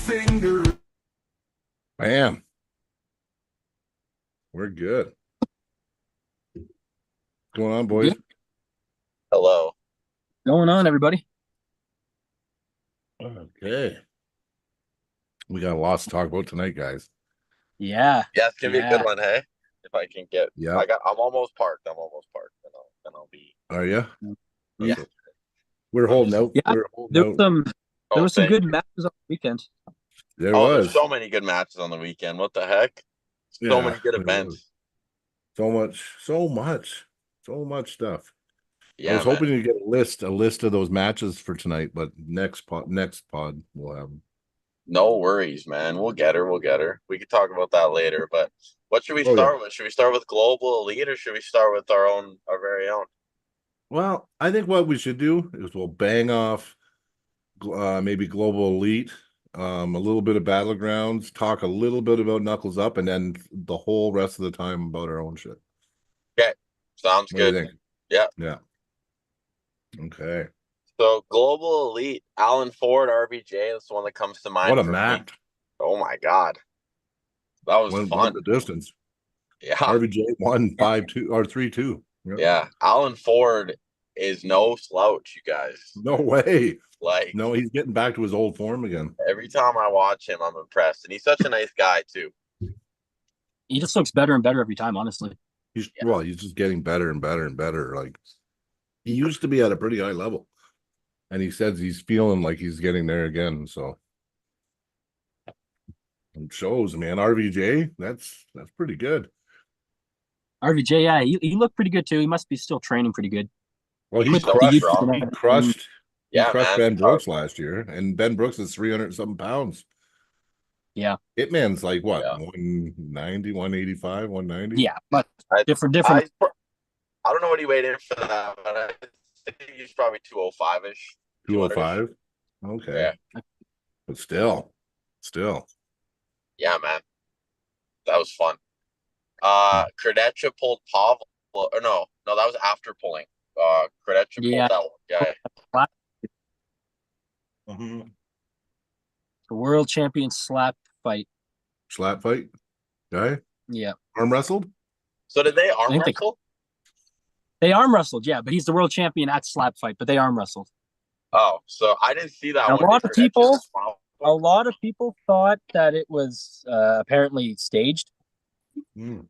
finger. Bam. We're good. What's going on, boys? Good. Hello. Going on, everybody? Okay. We got a lot to talk about tonight, guys. Yeah. Yeah, it's gonna be a good one, hey? If I can get I'm almost parked. And I'll be Are you? yeah. We're holding out. Yeah. We're holding out. There was some thank good you. matches on the weekend. There There's was so many good matches on the weekend. What the heck? So many good there events. was. So much stuff. Yeah, I was man. hoping to get a list of those matches for tonight, but next pod we'll have them. No worries, man. We'll get her. We can talk about that later. But what should we start with? Should we start with Global Elite or should we start with our very own? Well, I think what we should do is we'll bang off maybe Global Elite, a little bit of Battlegrounds, talk a little bit about Knuckles Up, and then the whole rest of the time about our own shit. Okay. Sounds What do you good. think? Yeah. Yeah. Okay. So Global Elite, Alan Ford, RBJ, that's the one that comes to mind. What a for match. me. Oh my God. That was fun. Went the distance. Yeah. RBJ won 5-2 or 3-2. Yeah. Alan Ford is no slouch, you guys. No way. Like, no, he's getting back to his old form again. Every time I watch him, I'm impressed. And he's such a nice guy, too. He just looks better and better every time, honestly. He's just getting better and better and better. Like, he used to be at a pretty high level. And he says he's feeling like he's getting there again. So it shows, man. RVJ, that's pretty good. RVJ, yeah, he looked pretty good too. He must be still training pretty good. Well, he crushed Ben Brooks last year, and Ben Brooks is 300-something pounds. Yeah. Hitman's like what, 190, 185, 190? Yeah, but different. I don't know what he weighed in for that, but I think he's probably 205-ish. 205? Okay. Yeah. But still. Yeah, man. That was fun. Kredecha pulled Pavel. Or no, that was after pulling. Kredecha pulled that one guy. Mm-hmm. The world champion slap fight. Slap fight? Guy? Yeah. Arm wrestled? So did they arm wrestle? They arm wrestled, yeah, but he's the world champion at slap fight, but they arm wrestled. Oh, so I didn't see that. A lot of people thought that it was apparently staged. Mm.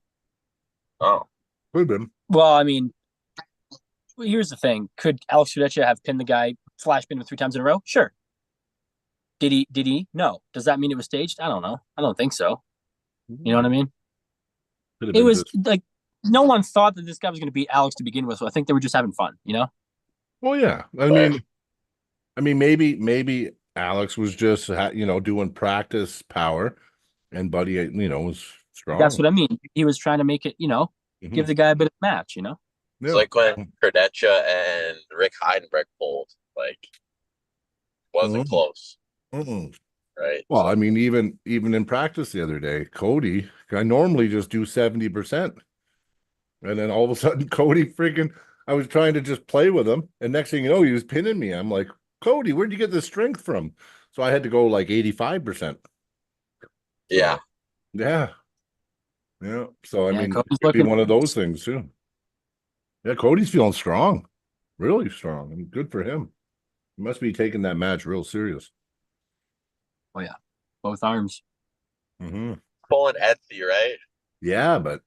Oh, could have been. Well, I mean, here's the thing: could Alex Kredecha have pinned the guy, flash pinned him 3 times in a row? Sure. Did he? No. Does that mean it was staged? I don't know. I don't think so. You know what I mean? It was like no one thought that this guy was going to beat Alex to begin with. So I think they were just having fun, you know? Well, yeah. I mean, maybe Alex was just doing practice power, and Buddy, was strong. That's what I mean. He was trying to make it, give the guy a bit of a match, It's like when Kredecha and Rick Heidenreich pulled, wasn't close. Mm-hmm. Right. Well, I mean, even in practice the other day, Cody, I normally just do 70%. And then all of a sudden, Cody I was trying to just play with him. And next thing you know, he was pinning me. I'm like, Cody, where'd you get this strength from? So I had to go like 85%. Yeah. Yeah. So, I mean, it could be one of those things too. Yeah, Cody's feeling strong. Really strong. And good for him. He must be taking that match real serious. Oh, yeah. Both arms. Mm-hmm. Pulling Etsy, right? Yeah, but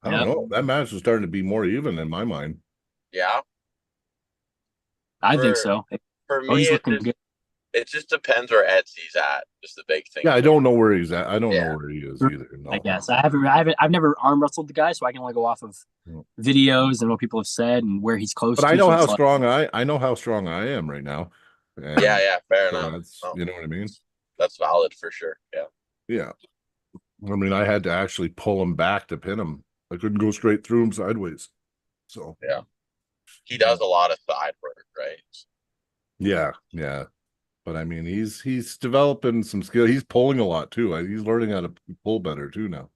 I don't know. That match was starting to be more even in my mind. Yeah. I think so. For me, it just depends where Etsy's at. Just the big thing. Yeah, I don't know where he's at. I don't know where he is either. No. I guess I've never arm wrestled the guy, so I can only go off of videos and what people have said and where he's close. But I know how strong I know how strong I am right now. And fair enough. You know what I mean? That's valid for sure. Yeah. I mean, I had to actually pull him back to pin him. I couldn't go straight through him sideways. So he does a lot of side work, right? Yeah. But I mean, he's developing some skill. He's pulling a lot too. He's learning how to pull better too now.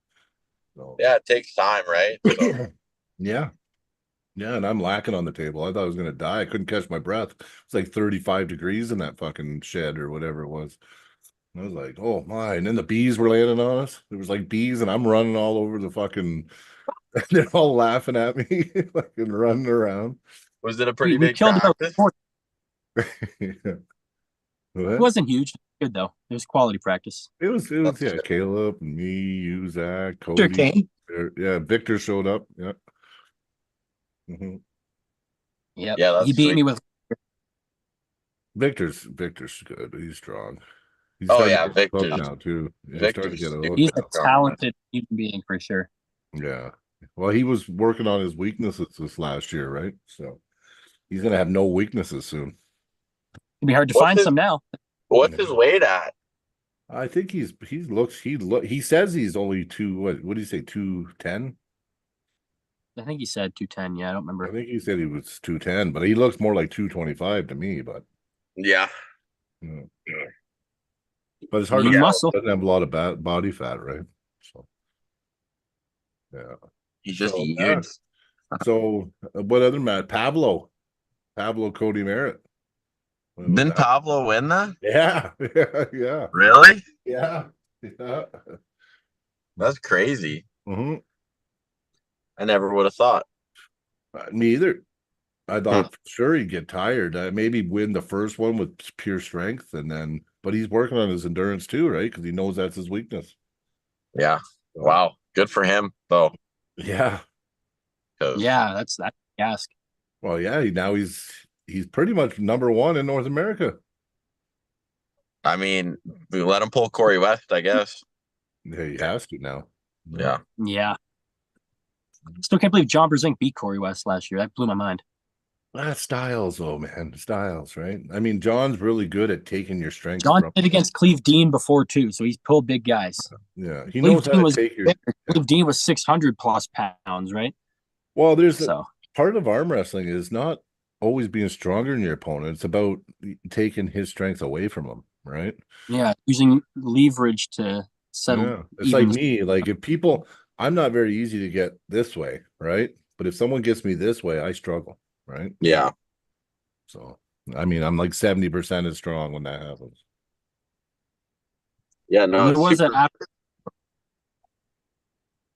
So. Yeah, it takes time, right? So. Yeah, and I'm lacking on the table. I thought I was gonna die. I couldn't catch my breath. It's like 35 degrees in that fucking shed or whatever it was. I was like, oh my. And then the bees were landing on us. There was like bees, and I'm running all over the fucking they're all laughing at me, fucking running around. Was it a We, pretty we big killed about practice? 4. Yeah. It wasn't huge. Good though. It was quality practice. It was That's yeah, good. Caleb, me, you, Zach, Victor Cody. came. Yeah, Victor showed up. Yeah. Mhm. Yep. Yeah, that's He beat sweet. me with. Victor's good. He's strong. He's Oh starting yeah, to get hooked Victor's now too. Yeah, he's starting to Victor's get a super hook He's a now. strong, man. talented human being for sure. Yeah. Well, he was working on his weaknesses this last year, right? So he's gonna have no weaknesses soon. It'd be hard to What's find his some now. What's his weight at? I think he says he's only what did he say, 210? I think he said 210. Yeah, I don't I remember. think he said he was 210, but he looks more like 225 to me, but Yeah. you know. But it's hard to Lean tell. muscle. He doesn't have a lot of body fat, right? So yeah. He's just So, huge. So what other match? Pablo Cody Merritt. What was Didn't that? Pablo win that? Yeah, yeah, Really? yeah, yeah. That's crazy. Hmm. I never would have thought. Me either. I Huh. thought for sure he'd get tired. Maybe win the first one with pure strength, and then, but he's working on his endurance too, right? Because he knows that's his weakness. Yeah. So, Wow. Good for him though. yeah. Because Yeah, that's that. Ask. Well, yeah. He's pretty much number one in North America. I mean, we let him pull Corey West, I guess. Yeah, he has to now. Yeah. Yeah. Still can't believe John Brzenk beat Corey West last year. That blew my mind. That's Styles, though, man. Styles, right? I mean, John's really good at taking your strength John from. did against Cleve Dean before too, so he's pulled big guys. Yeah, he Cleve knows how Dean to was take your. Cleve Dean was 600 plus pounds, right? Well, there's a So part of arm wrestling is not always being stronger than your opponent. It's about taking his strength away from him, right? yeah, using leverage to settle Yeah, it's like even. me. Like if people, I'm not very easy to get this way, right? But if someone gets me this way, I struggle, right? Yeah. So, I mean, I'm like 70% as strong when that happens. Yeah. No, There it's was super, an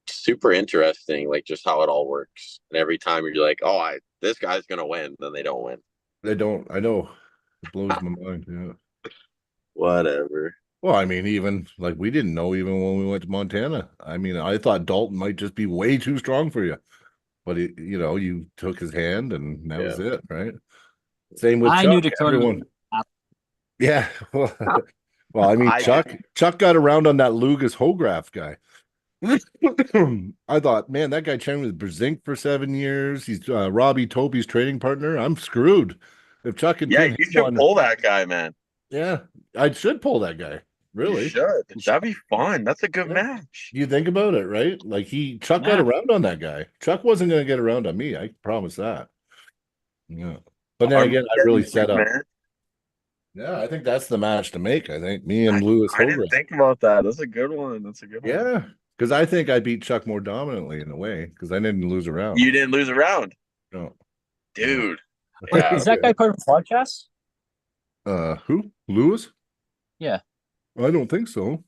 super interesting, like just how it all works. And every time you're like, oh, this guy's gonna win, then they don't win. I know. It blows my mind. Yeah. Whatever. Well, I mean, even like we didn't know even when we went to Montana. I mean, I thought Dalton might just be way too strong for you, but you took his hand and that was it, right? Same with I knew Chuck. Dakota. Everyone, yeah. Well, I mean, I Chuck got around on that Lucas Hograf guy. I thought, man, that guy trained with Brzenk for 7 years. He's Robbie Topi's training partner. I'm screwed. If Chuck and Yeah, Tim you hit should one, pull that guy, man. yeah, I should pull that guy. You Really? should. That'd be fun. That's a good Yeah. match. You think about it, right? Like Chuck got Yeah. around on that guy. Chuck wasn't going to get around on me. I promise that. Yeah. But then again, I really set up. Man. Yeah, I think that's the match to make. I think me and Lewis I didn't Hogan. think about that. That's a good one. That's a good one. Yeah, because I think I beat Chuck more dominantly in a way because I didn't lose a round. You didn't lose a round, No. dude. Wait, Yeah. is that guy part of the podcast? Who? Lewis? Yeah. I don't think so.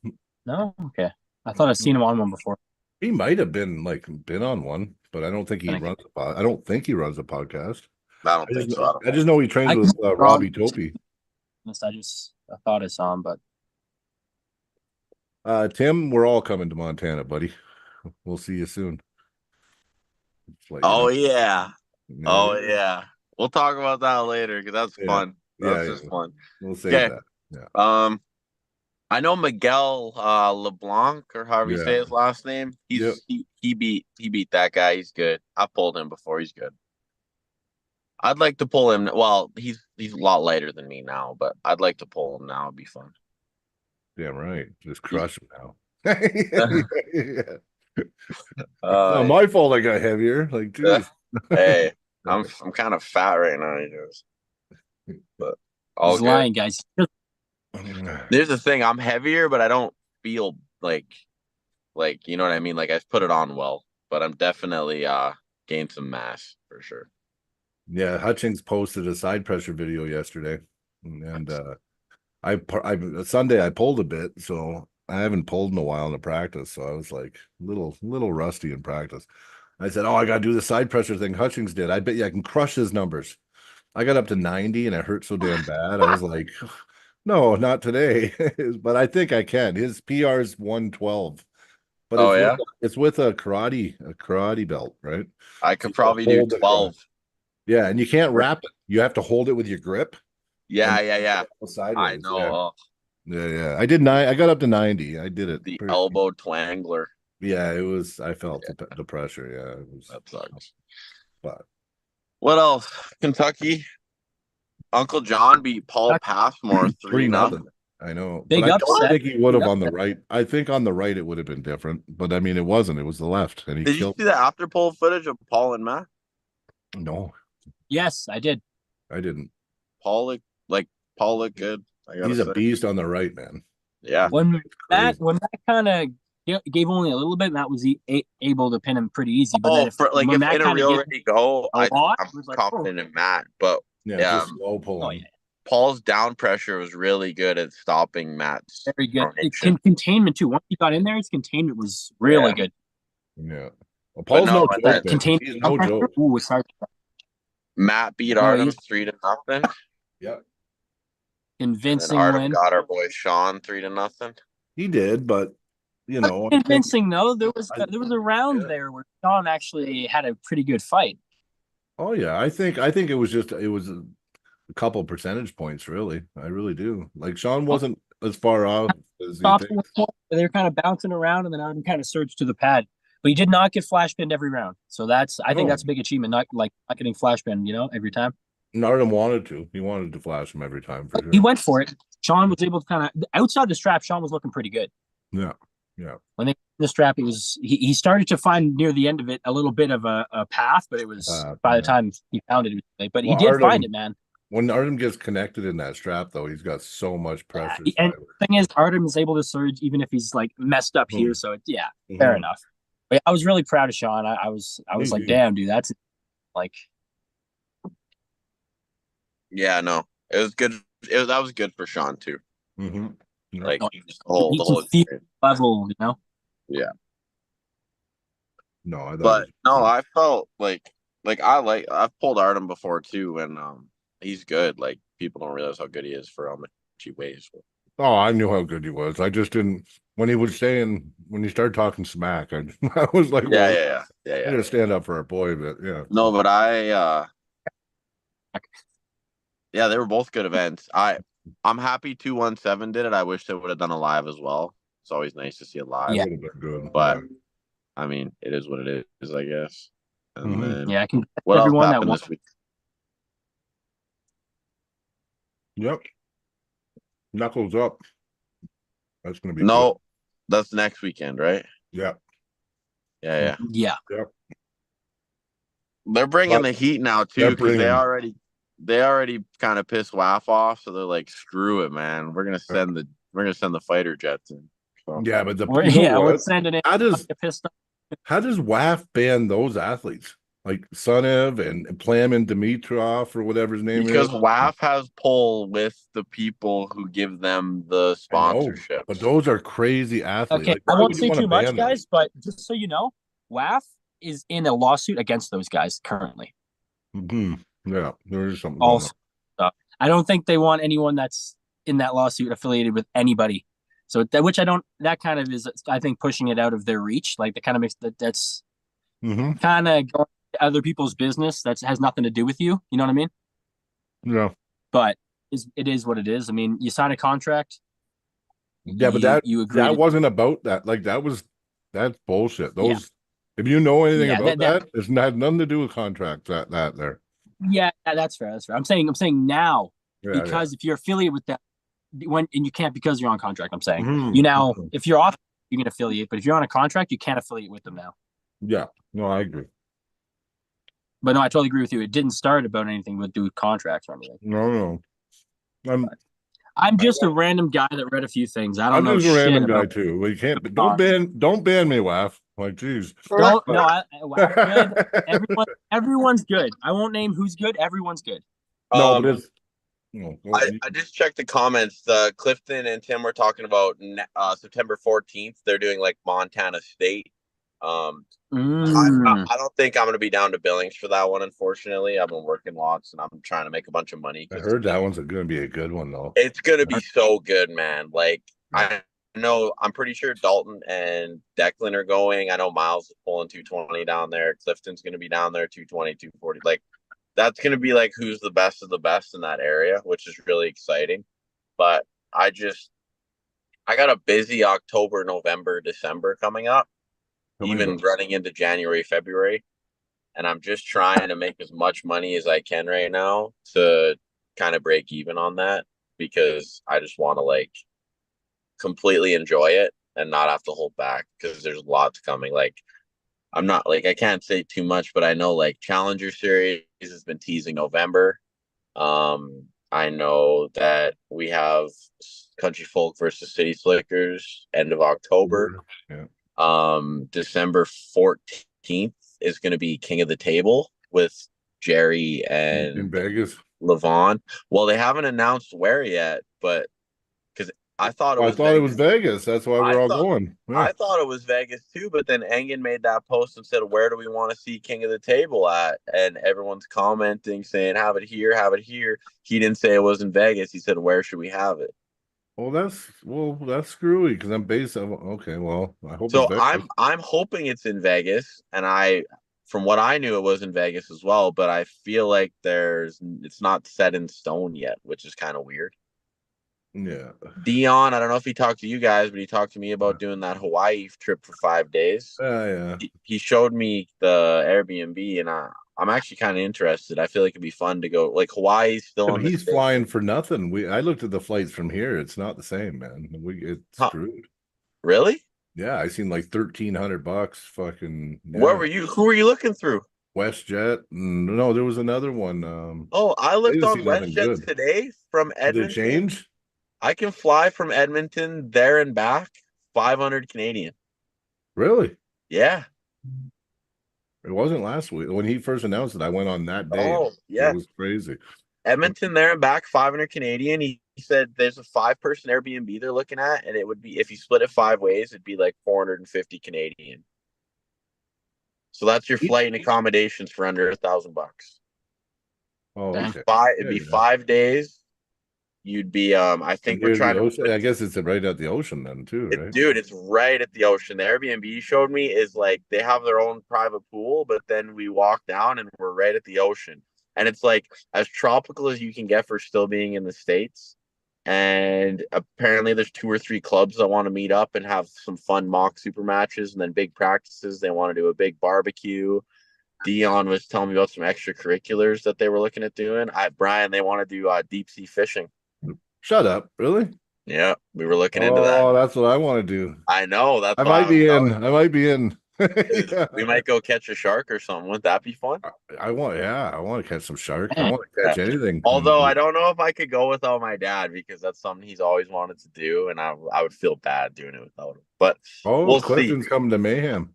No. Okay. I thought I'd seen him on one before. He might have been on one, but I don't think he runs I don't think he runs a podcast. I don't think so. I just know he trains with Robbie Topi. I thought I saw him, but Tim, we're all coming to Montana, buddy. We'll see you soon. Oh yeah. Yeah. Oh yeah. We'll talk about that later because that's fun. That's just fun. We'll save that. Yeah. I know Miguel LeBlanc or however you say his last name. He beat that guy. He's good. I pulled him before. He's good. I'd like to pull him. Well, he's a lot lighter than me now, but I'd like to pull him now. It'd be fun. Damn right. Just crush him now. Yeah. It's not my fault I got heavier. Like, geez. Hey, I'm kind of fat right now, but all he's good. lying, guys. There's the thing. I'm heavier, but I don't feel like you know what I mean. Like I've put it on well, but I'm definitely gained some mass for sure. Yeah, Hutchings posted a side pressure video yesterday, and Sunday I pulled a bit, so I haven't pulled in a while in the practice. So I was like little rusty in practice. I said, "Oh, I got to do the side pressure thing Hutchings did. I bet you I can crush his numbers." I got up to 90 and it hurt so damn bad. I was like, "No, not today." But I think I can. His PR is 112. But Oh yeah, it's with a karate belt, right? I So could you gotta probably do hold it 12. yeah, and you can't wrap it. You have to hold it with your grip Yeah, and yeah. go I sideways. know. Yeah. Yeah. I did nine. I got up to 90. I did it. The elbow twangler. Yeah, it was. I felt the pressure. Yeah, it was. That sucks. But What else? Kentucky. Uncle John beat Paul Passmore 3 3-0. nothing. I know, Big but I don't upset. think he would Big have on the right. I think on the right it would have been different, but I mean it wasn't. It was the left, and he Did you killed. see the after poll footage of Paul and Matt? No, Yes, I did. I didn't. Paul looked good. I gotta He's a say. beast on the right, man. Yeah. When Crazy. Matt kind of gave only a little bit, Matt was able to pin him pretty easy. But then if Matt in a kind of real gave ready go, a lot, I'm it was like, confident in Matt, but Yeah, just slow pulling. oh yeah, Paul's down pressure was really good at stopping Matt's very good. pronation. Containment too. Once he got in there, his containment was really good. Yeah. Well, But Paul's no, no but joke, that man. Containment. He's no joke. Ooh, it's hard. Matt beat No, Artem he's 3-0. Yeah, And convincing Artem win. got our boy Sean 3-0. he did, but you know, I think Convincing though. There was a round Yeah. there where Sean actually had a pretty good fight. oh yeah, I think it was just it was a couple percentage points, really. I really do. Like Sean wasn't as far off as you Stopped think. they were kind of bouncing around, and then Arden kind of surged to the pad. But he did not get flash pinned every round. So I think No. that's a big achievement, not getting flash pinned, every time. Nardum wanted to. He wanted to flash him every time for sure. He went for it. Sean was able to kind of outside the strap, Sean was looking pretty good. Yeah. When they the strap, he started to find near the end of it a little bit of a path, but it was by the time he found it, but he did find it, man. When Artem gets connected in that strap, though, he's got so much pressure. And the thing is, Artem is able to surge even if he's like messed up here. So fair enough. But I was really proud of Sean. I was like, damn, dude, that's like. Yeah, no, it was good. That was good for Sean too. Mm-hmm. Like No, the whole level, Yeah. No, I thought. But no, I felt like I've pulled Artem before too, and he's good. Like people don't realize how good he is for how much he weighs. Oh, I knew how good he was. I just didn't. When he started talking smack, I was like, Yeah. I gotta stand up for our boy, but yeah. No, but yeah, they were both good events. I'm happy 217 did it. I wish they would have done a live as well. It's always nice to see a live. Yeah. Would have been good. But I mean, it is what it is, I guess. And then I can. what else Everyone happened this week? Yep. Knuckles up. That's gonna be good. That's next weekend, right? Yeah. Yeah. Yep. They're bringing the heat now too, because they already kind of pissed WAF off, so they're like, screw it, man. We're gonna send the fighter jets in. So. Yeah, but we're sending it. How does WAF ban those athletes like Sunev and Plam and Dimitrov or whatever his name is? Because WAF has pull with the people who give them the sponsorship. But those are crazy athletes. Okay, I won't say too much, guys, but just so you know, WAF is in a lawsuit against those guys currently. Mm-hmm. Yeah, there is something. Also, I don't think they want anyone that's in that lawsuit affiliated with anybody. So that kind of is, I think, pushing it out of their reach. Like that kind of makes that's kind of going to other people's business. That has nothing to do with you. You know what I mean? Yeah. But it is what it is. I mean, you sign a contract. Yeah, but that wasn't about that. Like that's bullshit. Those, if you know anything about that, it's had nothing to do with contracts. That there. Yeah, that's fair. That's fair. I'm saying now because if you're affiliated with that. And you can't because you're on contract. I'm saying you now, if you're off, you can affiliate, but if you're on a contract, you can't affiliate with them now. Yeah, no, I agree. But no, I totally agree with you. It didn't start about anything with do with contracts or anything. No. I'm just a random guy that read a few things. I'm just a random guy too. We can't. Don't ban me, WAF. Like, geez. Everyone's good. I won't name who's good. Everyone's good. No, but I just checked the comments. Clifton and Tim were talking about September 14th. They're doing like Montana State. I don't think I'm going to be down to Billings for that one, unfortunately. I've been working lots and I'm trying to make a bunch of money. I heard that one's going to be a good one, though. It's going to be so good, man. Like, I know, I'm pretty sure Dalton and Declan are going. I know Miles is pulling 220 down there. Clifton's going to be down there 220, 240. Like, that's going to be like who's the best of the best in that area, which is really exciting. But I got a busy October, November, December coming up, even running into January, February. And I'm just trying to make as much money as I can right now to kind of break even on that, because I just want to like completely enjoy it and not have to hold back, because there's lots coming. Like, I'm not like, I can't say too much, but I know like Challenger Series has been teasing November. I know that we have Country Folk versus City Slickers end of October. December 14th is going to be King of the Table with Jerry and in Vegas. Levon. Well, they haven't announced where yet, but because I thought it was Vegas. That's why we're all going. Yeah. I thought it was Vegas too, but then Engen made that post and said, "Where do we want to see King of the Table at?" And everyone's commenting saying, "Have it here, have it here." He didn't say it was in Vegas. He said, "Where should we have it?" Well, that's screwy, because I'm based on, okay. Well, I hope so. It's Vegas. I'm hoping it's in Vegas, and from what I knew, it was in Vegas as well. But I feel like it's not set in stone yet, which is kind of weird. Yeah. Dion, I don't know if he talked to you guys, but he talked to me about doing that Hawaii trip for 5 days. Yeah. He showed me the Airbnb, and I'm actually kind of interested. I feel like it'd be fun to go. Like, Hawaii's still in the he's flying for nothing. I looked at the flights from here. It's not the same, man. It's screwed. Really? Yeah, I seen like $1,300. Fucking. Yeah. Where were you? Who were you looking through? WestJet. No, there was another one. I looked on WestJet today from Edmonton. Did it change? I can fly from Edmonton there and back, 500 Canadian. Really? Yeah. It wasn't last week. When he first announced it, I went on that day. Oh, yeah. It was crazy. Edmonton there and back, 500 Canadian. He said there's a 5-person Airbnb they're looking at, and it would be, if you split it 5 ways, it'd be like 450 Canadian. So that's your flight and accommodations for under $1,000. Oh, okay. It'd be 5 days. You'd be I think we're trying to. I guess it's right at the ocean then too, right? Dude, it's right at the ocean. The Airbnb you showed me is like they have their own private pool, but then we walk down and we're right at the ocean. And it's like as tropical as you can get for still being in the States. And apparently there's 2 or 3 clubs that want to meet up and have some fun mock super matches, and then big practices. They want to do a big barbecue. Dion was telling me about some extracurriculars that they were looking at doing. Brian, they want to do deep sea fishing. Shut up. Really? Yeah, we were looking into that. Oh, that's what I want to do. I know. I might be in. Yeah. We might go catch a shark or something. Wouldn't that be fun? I want to catch some shark. I want to catch anything. Although I don't know if I could go without my dad, because that's something he's always wanted to do, and I would feel bad doing it without him. But we'll Clifton's coming to Mayhem.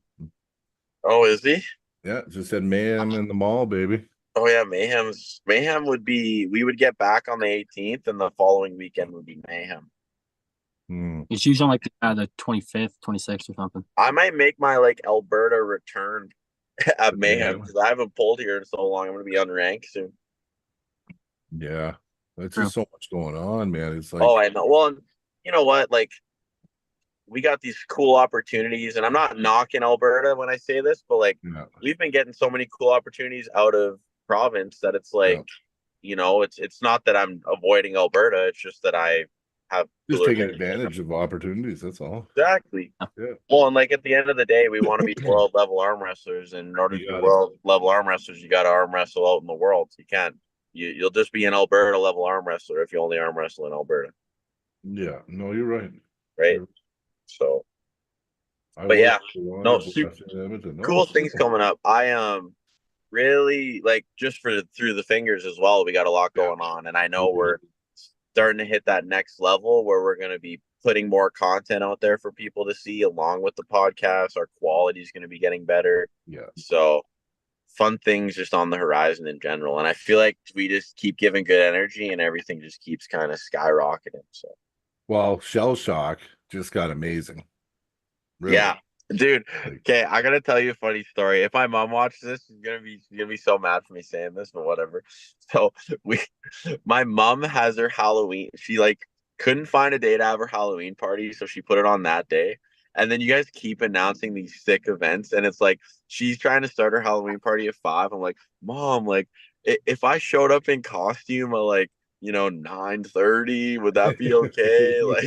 Oh, is he? Yeah, just said Mayhem in the mall, baby. Oh yeah, Mayhem would be. We would get back on the 18th, and the following weekend would be Mayhem. It's usually like the 25th, 26th or something. I might make my like Alberta return at Mayhem, because I haven't pulled here in so long. I'm going to be unranked soon. Yeah, that's just so much going on, man. It's like, oh, I know. Well, you know what? Like, we got these cool opportunities, and I'm not knocking Alberta when I say this, but like we've been getting so many cool opportunities out of province that it's like, it's not that I'm avoiding Alberta. It's just that I have just taking advantage of opportunities. That's all. Exactly. Yeah. Well, and like at the end of the day, we want to be world level arm wrestlers, and in order to be world level arm wrestlers, you got to arm wrestle out in the world. You can't. You'll just be an Alberta level arm wrestler if you only arm wrestle in Alberta. Yeah. No, you're right. Right. So, but yeah, no, cool things coming up. I really like, just through the fingers as well. We got a lot going on, and I know we're starting to hit that next level where we're going to be putting more content out there for people to see along with the podcast. Our quality is going to be getting better. Yeah. So fun things just on the horizon in general. And I feel like we just keep giving good energy and everything just keeps kind of skyrocketing. So Well, Shell Shock just got amazing. Really. yeah, dude. Like, Okay, I gotta tell you a funny story. If my mom watches this, she's gonna be so mad for me saying this, but whatever. So we, my mom has her Halloween. She like couldn't find a day to have her Halloween party, so she put it on that day. And then you guys keep announcing these sick events, and it's like she's trying to start her Halloween party at 5. I'm like, Mom, like if I showed up in costume at like 9:30, would that be okay? Like,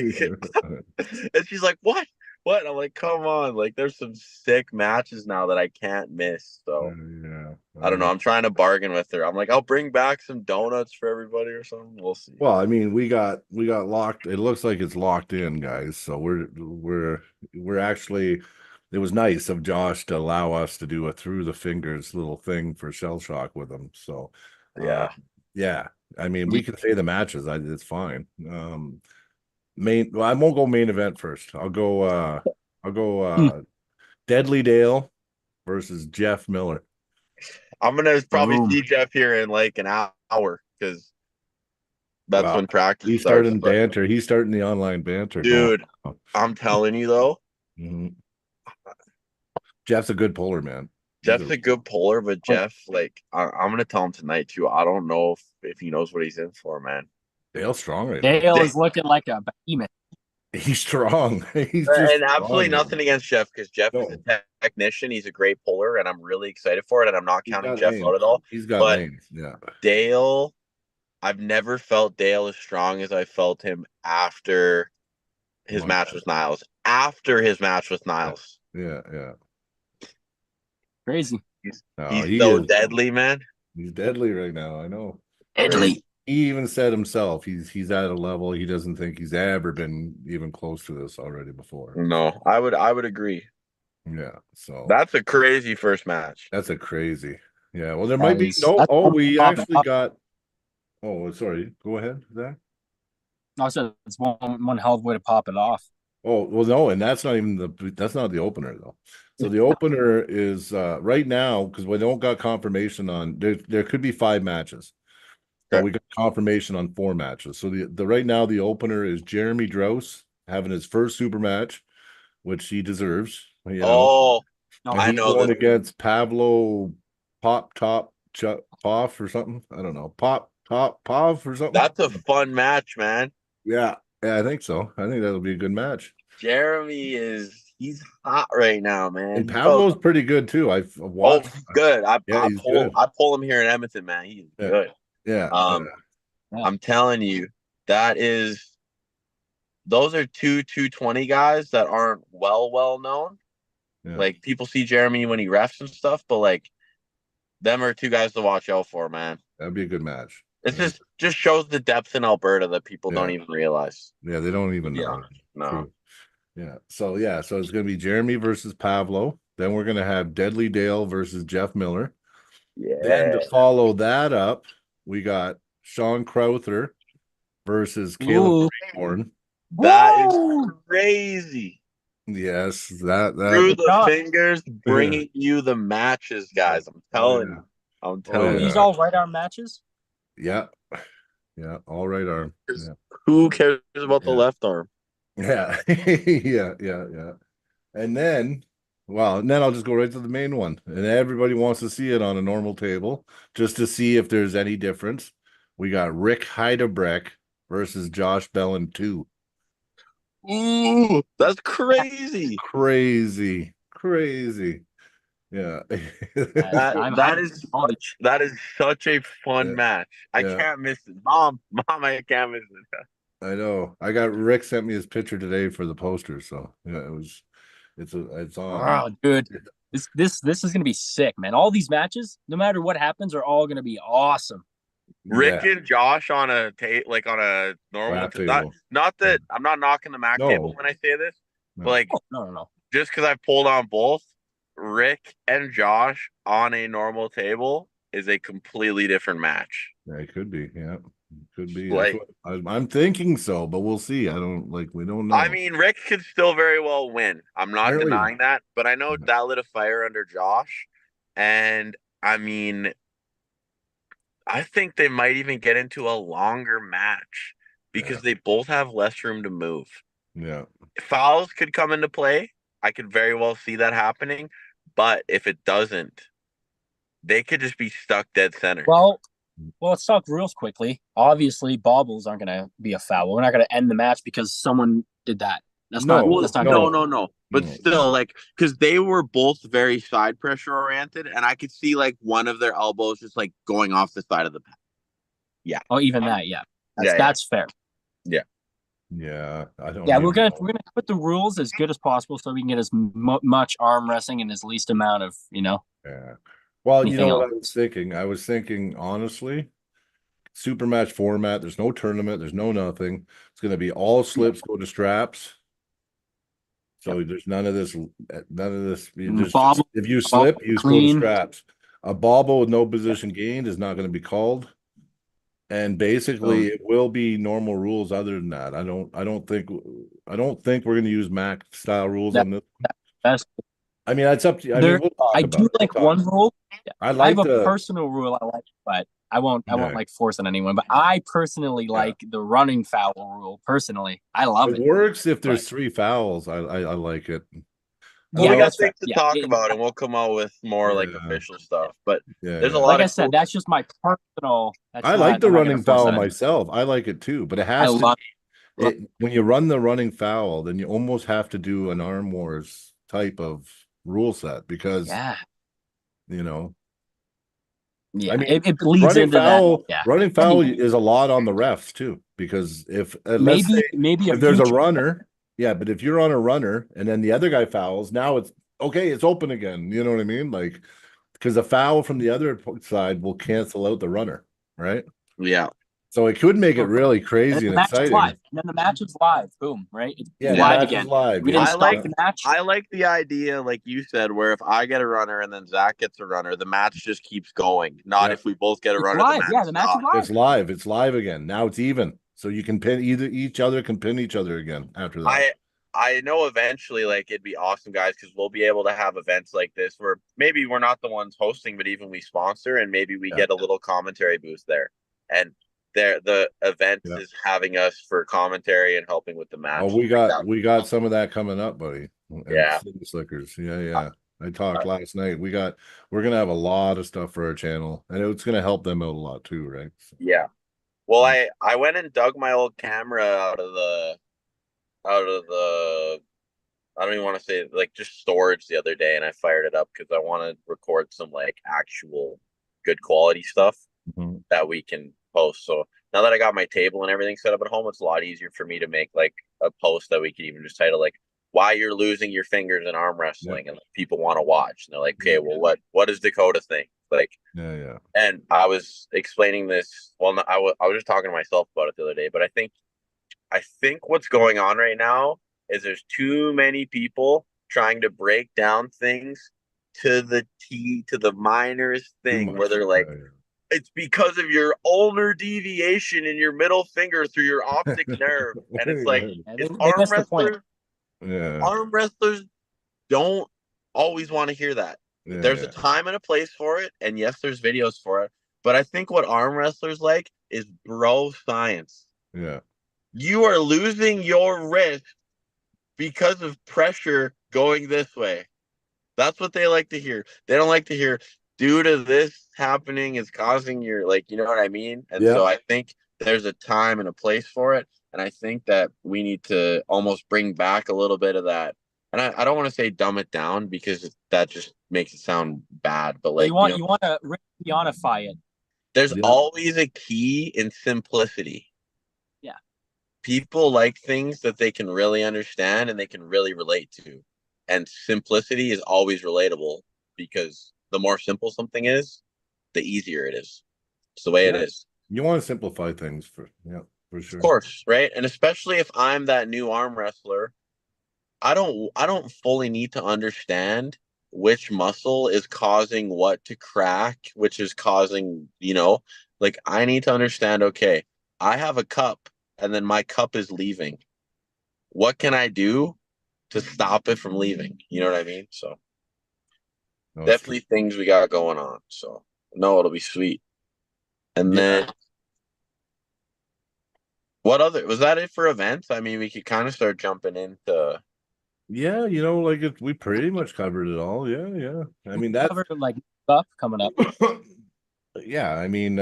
and she's like, what? What? I'm like, come on. Like, there's some sick matches now that I can't miss. So yeah. I don't know. I'm trying to bargain with her. I'm like, I'll bring back some donuts for everybody or something. We'll see. Well, I mean, we got locked. It looks like it's locked in, guys. So we're actually. It was nice of Josh to allow us to do a through the fingers little thing for Shell Shock with him. So, Yeah. yeah. I mean, we can say the matches. It's fine. Main. Well, I won't go main event first. I'll go. Deadly Dale versus Jeff Miller. I'm gonna probably Boom. see Jeff here in like an hour because that's Wow. when practice He's starts. starting banter. He's starting the online banter. Dude, going. I'm telling you though, Mhm. Jeff's a good puller, man. Jeff's a good puller, but Jeff, like, I'm gonna tell him tonight too. I don't know if he knows what he's in for, man. Dale's strong right now. Dale is looking like a behemoth. He's strong. He's just And absolutely strong, nothing against Jeff because Jeff is a technician. He's a great puller, and I'm really excited for it. And I'm not counting Jeff out at all. He's got But lanes. Yeah. Dale, I've never felt Dale as strong as I felt him after his match with Niles. After his match with Niles. Yeah. Crazy. He's He so is deadly, man. He's deadly right now. I know. Deadly. He even said himself he's at a level he doesn't think he's ever been even close to this already before. No, I would agree. Yeah. So That's a crazy first match. that's a crazy. Yeah. Well, there might be we actually got. Oh, sorry. Go ahead, Zach. I said it's one hell of a way to pop it off. Oh, well, no, and that's not the opener though. So the opener is right now, because we don't got confirmation on there could be 5 matches. But we got confirmation on 4 matches. So the right now the opener is Jeremy Drouse having his first super match, which he deserves. I know going against Pavlo Pov or something. I don't know. Pov or something. That's a fun match, man. Yeah, I think so. I think that'll be a good match. Jeremy he's hot right now, man. And Pavlo's pretty good too. I've watched. Oh, good. I pull him here in Edmonton, man. He's good. Yeah. I'm telling you, those are 220 guys that aren't well known. Yeah. Like people see Jeremy when he refs and stuff, but like them are 2 guys to watch out for, man. That'd be a good match. It just shows the depth in Alberta that people don't even realize. Yeah, they don't even know. No. True. So it's gonna be Jeremy versus Pavlo. Then we're gonna have Deadly Dale versus Jeff Miller. Yeah. Then to follow that up, we got Sean Crowther versus Caleb Greenhorn. That is crazy. Yes, that through the fingers, bringing you the matches, guys. I'm telling you. I'm telling you. These all right arm matches? Yeah, all right arm. Yeah. Who cares about the left arm? Yeah, yeah. And then I'll just go right to the main one. And everybody wants to see it on a normal table just to see if there's any difference. We got Rick Heidebreck versus Josh Bellin 2. Ooh, that's crazy. Crazy. Yeah. that is such a fun match. I can't miss it. Mom, I can't miss it. I know. Rick sent me his picture today for the poster, so yeah, it's on. Wow, dude. This is gonna be sick, man. All these matches, no matter what happens, are all gonna be awesome. Rick and Josh on a on a normal not that I'm not knocking the Mac table when I say this, but like no. Just because I pulled on both, Rick and Josh on a normal table is a completely different match. Yeah, it could be. Yeah, it could be. Like, I'm thinking so, but we'll see. We don't know. I mean, Rick could still very well win. I'm not denying that, but I know that lit a fire under Josh, and I mean, I think they might even get into a longer match Yeah. because they both have less room to move. Yeah. Fouls could come into play. I could very well see that happening, but if it doesn't, they could just be stuck dead center. Well, let's talk rules quickly. Obviously, bobbles aren't going to be a foul. We're not going to end the match because someone did that. That's not. No, That's not No, gonna, no. But No. still, like, because they were both very side pressure oriented, and I could see like one of their elbows just like going off the side of the pack. Yeah. Oh, even that. Yeah, Yeah. that's fair. Yeah. Yeah. I don't Yeah, even know. we're gonna put the rules as good as possible so we can get as much arm wrestling and as least amount of Yeah. Well, you anything know what else. I was thinking? I was thinking, honestly, super match format. There's no tournament. There's no nothing. It's going to be all slips go to straps. So there's none of this. None of this. Bobble, If you slip, you just go to clean. straps. A bobble with no position gained is not going to be called. And basically, it will be normal rules. Other than that, I don't think we're going to use Mac style rules That, on this. that's I mean, it's up to you. I there. mean, we'll talk I about do it. like one rule. I I have like a the personal rule I like, but I won't yeah. like force on anyone. But I personally like the running foul rule. Personally, I love It it. works if But there's 3 fouls. I like it. Well, yeah, we got that's fair. things to Yeah, talk about, and we'll come out with more like Yeah, official stuff. But there's a yeah. like lot I of said, cool. that's just my personal. That's I not. like the I'm not going running to force foul that. myself. I like it too, but it I has to love. it when you run the running foul, then you almost have to do an arm wars type of rule set because Yeah, you know, I yeah. mean, It leads into that. Yeah, running foul is a lot on the refs too, because if let's say maybe a if there's a future. runner, yeah, but if you're on a runner and then the other guy fouls, now it's okay, it's open again. You know what I mean? Like because a foul from the other side will cancel out the runner, right? Yeah. So it could make it And really then crazy the and match is live. exciting. And then the match is live. Boom, right? It's Yeah, the Yeah. live match is again. live. We didn't Yeah, stop yeah. the match. I like the idea, like you said, where if I get a runner and then Zach gets a runner, the match just keeps going. Not Yeah. if we both get a It's runner, the live. match Yeah, the match is stops. live. It's live. It's live again. Now it's even. So you can pin either each other can pin each other again after that. I know eventually, like it'd be awesome, guys, because we'll be able to have events like this where maybe we're not the ones hosting, but even we sponsor, and maybe we Yeah. get a little commentary booth there, and there the event Yeah. is having us for commentary and helping with the match. Oh, we got some of that coming up, buddy. And Yeah. City Slickers. Yeah, yeah. I talked last night. We're gonna have a lot of stuff for our channel, and it's gonna help them out a lot too, right? So, Yeah. Well, I went and dug my old camera out of the I don't even want to say like just storage the other day, and I fired it up because I want to record some like actual good quality stuff mhm. that we can post. So now that I got my table and everything set up at home, it's a lot easier for me to make like a post that we could even just title like "Why You're Losing Your Fingers in Arm Wrestling," and like, people want to watch. And they're like, "Okay, well, what does Dakota think?" Like, Yeah, yeah. and I was explaining this. Well, no, I was just talking to myself about it the other day, but I think what's going on right now is there's too many people trying to break down things to the minors Too thing where much. they're like, Yeah, it's because of your ulnar deviation in your middle finger through your optic nerve. And it's like, yeah. Yeah, it's they missed the point. Yeah, arm wrestlers don't always want to hear that. There's a yeah, time and a place for it, and yes, there's videos for it. But I think what arm wrestlers like is bro science. yeah. You are losing your wrist because of pressure going this way. That's what they like to hear. They don't like to hear due to this happening is causing your like, you know what I mean? And Yeah. so I think there's a time and a place for it. And I think that we need to almost bring back a little bit of that. And I don't want to say dumb it down because that just makes it sound bad. But like, You want to reionify it. there's Yeah. always a key in simplicity. Yeah. People like things that they can really understand and they can really relate to. And simplicity is always relatable because the more simple something is, the easier it is. It's the way it Yeah. is. You want to simplify things for Of sure. course, right? And especially if I'm that new arm wrestler, I don't fully need to understand which muscle is causing what to crack, which is causing, like I need to understand, okay, I have a cup and then my cup is leaving. What can I do to stop it from leaving? You know what I mean? So No, it's Definitely things we got going on. So no, it'll be sweet. And Yeah. then what other was that it for events? I mean, we could kind of start jumping into Yeah, like we pretty much covered it all. Yeah, yeah. I mean that's Cover like stuff coming up. yeah, I mean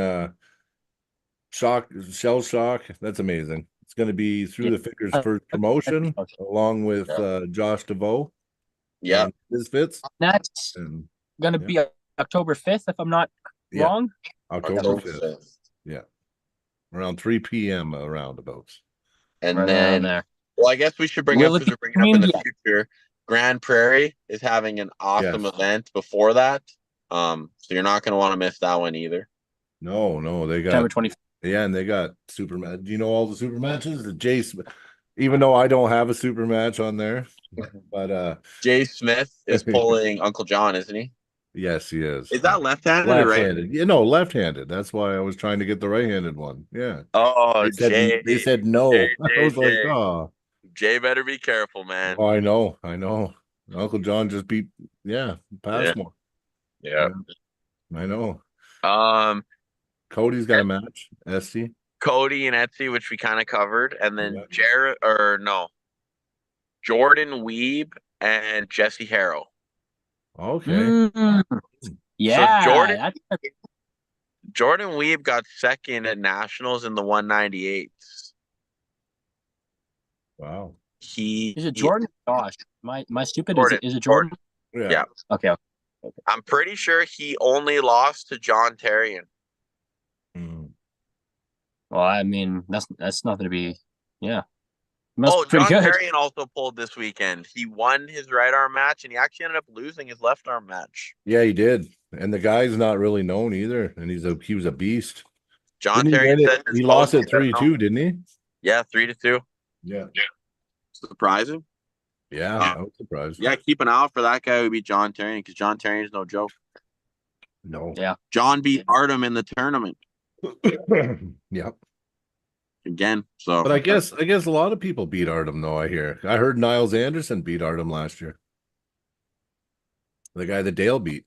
shell shock, that's amazing. It's gonna be through the fingers first promotion along with Josh DeVoe yeah. and Misfits. That's And gonna yeah. be October 5th, if I'm not Yeah. wrong. October 5th. Yeah. Around 3 p.m. roundabouts. And Right around then there. well, I guess we should bring Will up it because be we're bringing up in streamed? the future. Grand Prairie is having an awesome Yes. event before that. So you're not gonna want to miss that one either. No, they got September 25th. yeah, and they got super match. Do you know all the super matches? The Jace, even though I don't have a super match on there, but Jay Smith is pulling Uncle John, isn't he? yes, he is. Is that left-handed or right? Left-handed. Left-handed. That's why I was trying to get the right-handed one. Yeah. Oh, They said no. I was like, Jay. oh. Jay better be careful, man. Oh, I know. Uncle John just beat Passmore. Yeah. I know. Cody's got a match. SC. Cody and Etsy, which we kind of covered, and then Jordan Weeb and Jesse Harrow. Okay. Yeah. So Jordan Weeb got second at Nationals in the 198s. Wow. Is it Jordan? Gosh, my stupid. Jordan. Is it Jordan? Yeah. Okay. I'm pretty sure he only lost to John Terrian. Well, I mean, that's nothing to be. Yeah. John pretty good. Terrian also pulled this weekend. He won his right arm match, and he actually ended up losing his left arm match. Yeah, he did. And the guy's not really known either. And he was a beast. John Terrian said he lost it 3-2, didn't he? Yeah, 3-2. Yeah. Surprising. Yeah, I was surprised. Yeah, keep an eye out for that guy who beat John Terrian because John Terrian is no joke. No. Yeah. John beat Artem in the tournament. Yep. Again. So but I guess a lot of people beat Artem though, I heard Niles Anderson beat Artem last year. The guy that Dale beat.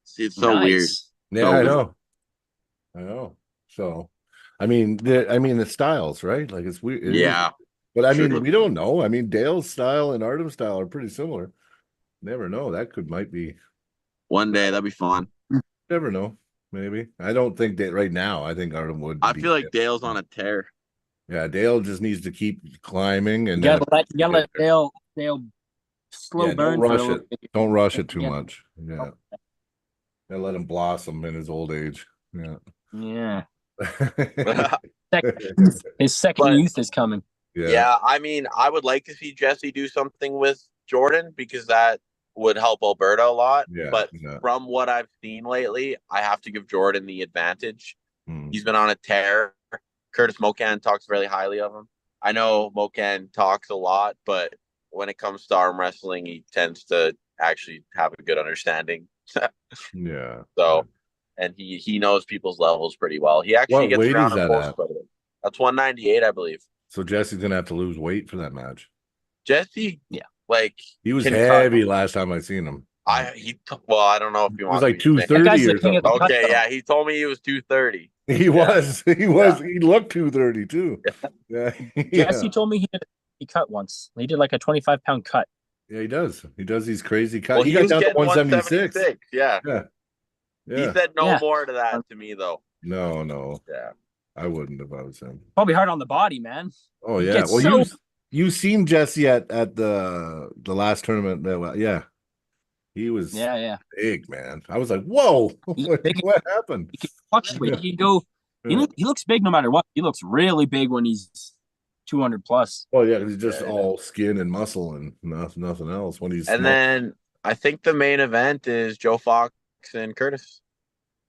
See, it's so weird. Yeah, so I know. I know. So I mean the styles, right? Like it's weird. But I mean, we don't know. I mean, Dale's style and Artem's style are pretty similar. Never know. That might be one day. That'd be fun. Never know. Maybe. I don't think that right now. I think Artem would. I feel like Dale's on a tear. Yeah, Dale just needs to keep climbing and you gotta let Dale slow burn. Don't rush it. Don't rush it too much. Yeah. And let him blossom in his old age. Yeah. Yeah. His second youth is coming. Yeah, I mean, I would like to see Jesse do something with Jordan because that would help Alberta a lot. But from what I've seen lately, I have to give Jordan the advantage. He's been on a tear. Curtis Mocan talks really highly of him. I know Mocan talks a lot, but when it comes to arm wrestling, he tends to actually have a good understanding. Yeah. So, and he knows people's levels pretty well. He actually gets around and pulls quite a bit. That's 198, I believe. So Jesse's gonna have to lose weight for that match. Jesse, he was heavy last time I seen him. I don't know if he wants. It was like 230 or something. Okay, yeah, he told me he was 230. He was. He looked 230 too. Yeah. Jesse told me he cut once. He did like a 25-pound cut. Yeah, he does. He does these crazy cuts. Well, he got down to 176. Yeah. He said no Yeah. more to that to me though. No. Yeah. I wouldn't if I was him. Probably hard on the body, man. Oh yeah. Well, you seen Jesse at the last tournament. Yeah. He was big, man. I was like, whoa, what happened? He can fluctuate. He can go. He looks big no matter what. He looks really big when he's 200 plus. Oh yeah, he's just all skin and muscle and nothing else when he's. And then I think the main event is Joe Fox and Curtis.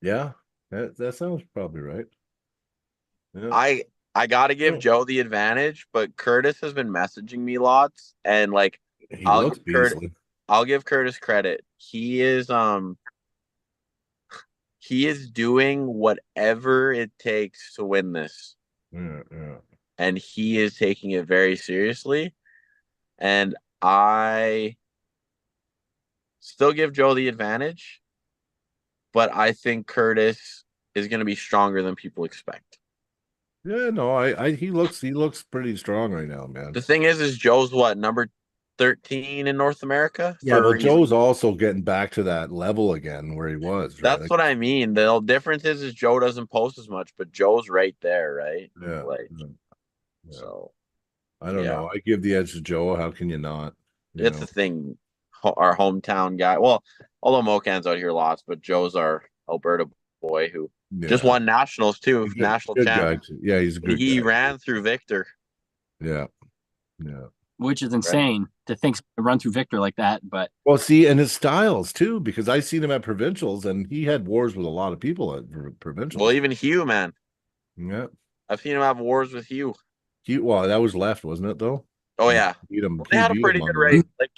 Yeah, that sounds probably right. Yeah. I gotta give Joe the advantage, but Curtis has been messaging me lots, and I'll give Curtis credit. He is doing whatever it takes to win this. Yeah. And he is taking it very seriously. And I Still give Joe the advantage, but I think Curtis is going to be stronger than people expect. Yeah, no, he looks pretty strong right now, man. The thing is Joe's what, number 13 in North America? Yeah, but Joe's also getting back to that level again where he was, right? That's what I mean. The difference is Joe doesn't post as much, but Joe's right there, right? Yeah. Like, Yeah. so I don't know. I give the edge to Joe. How can you not? It's the thing. Our hometown guy. Well, although Mocan's out here lots, but Joe's our Alberta boy who just won nationals too, national champ. Yeah, he's a good guy. He ran through Victor. Yeah. Yeah. Which is insane to think run through Victor like that. But well, see, and his styles too, because I seen him at provincials and he had wars with a lot of people at provincials. Well, even Hugh, man. Yeah. I've seen him have wars with Hugh. Well, that was left, wasn't it though? Oh yeah. Beat him. Well, they had a pretty good race. Like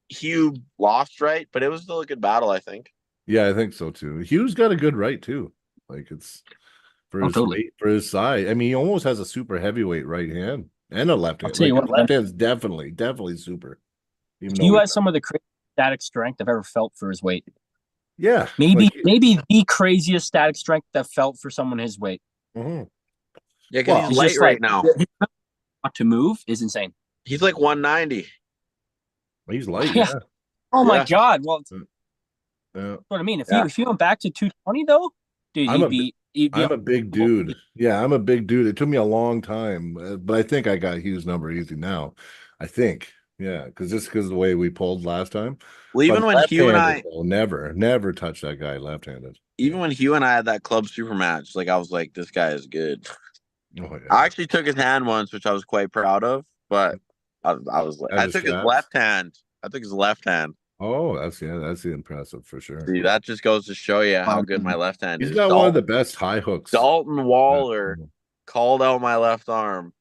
Hugh lost, right? But it was still a good battle, I think. Yeah, I think so too. Hugh's got a good right too. Like it's for his weight, for his size. I mean, he almost has a super heavyweight right hand and a left hand. Left hand's definitely super. Hugh has some of the craziest static strength I've ever felt for his weight. Yeah, maybe the craziest static strength I've felt for someone his weight. Mm-hmm. Yeah, because he's light right now. To move is insane. He's like 190. He's light. Yeah. Oh my god. Well, that's what I mean. If he went back to 220 though, dude, I'm a big dude. Yeah, I'm a big dude. It took me a long time, but I think I got Hugh's number easy now. I think, yeah, because of the way we pulled last time. Well, even when Hugh and I never touch that guy left-handed. Even when Hugh and I had that club super match, like I was like, this guy is good. Oh, yeah. I actually took his hand once, which I was quite proud of, but I was like, I took his left hand. I took his left hand. Oh, that's impressive for sure. See, that just goes to show you how good my left hand is. He's got one of the best high hooks. Dalton Waller called out my left arm,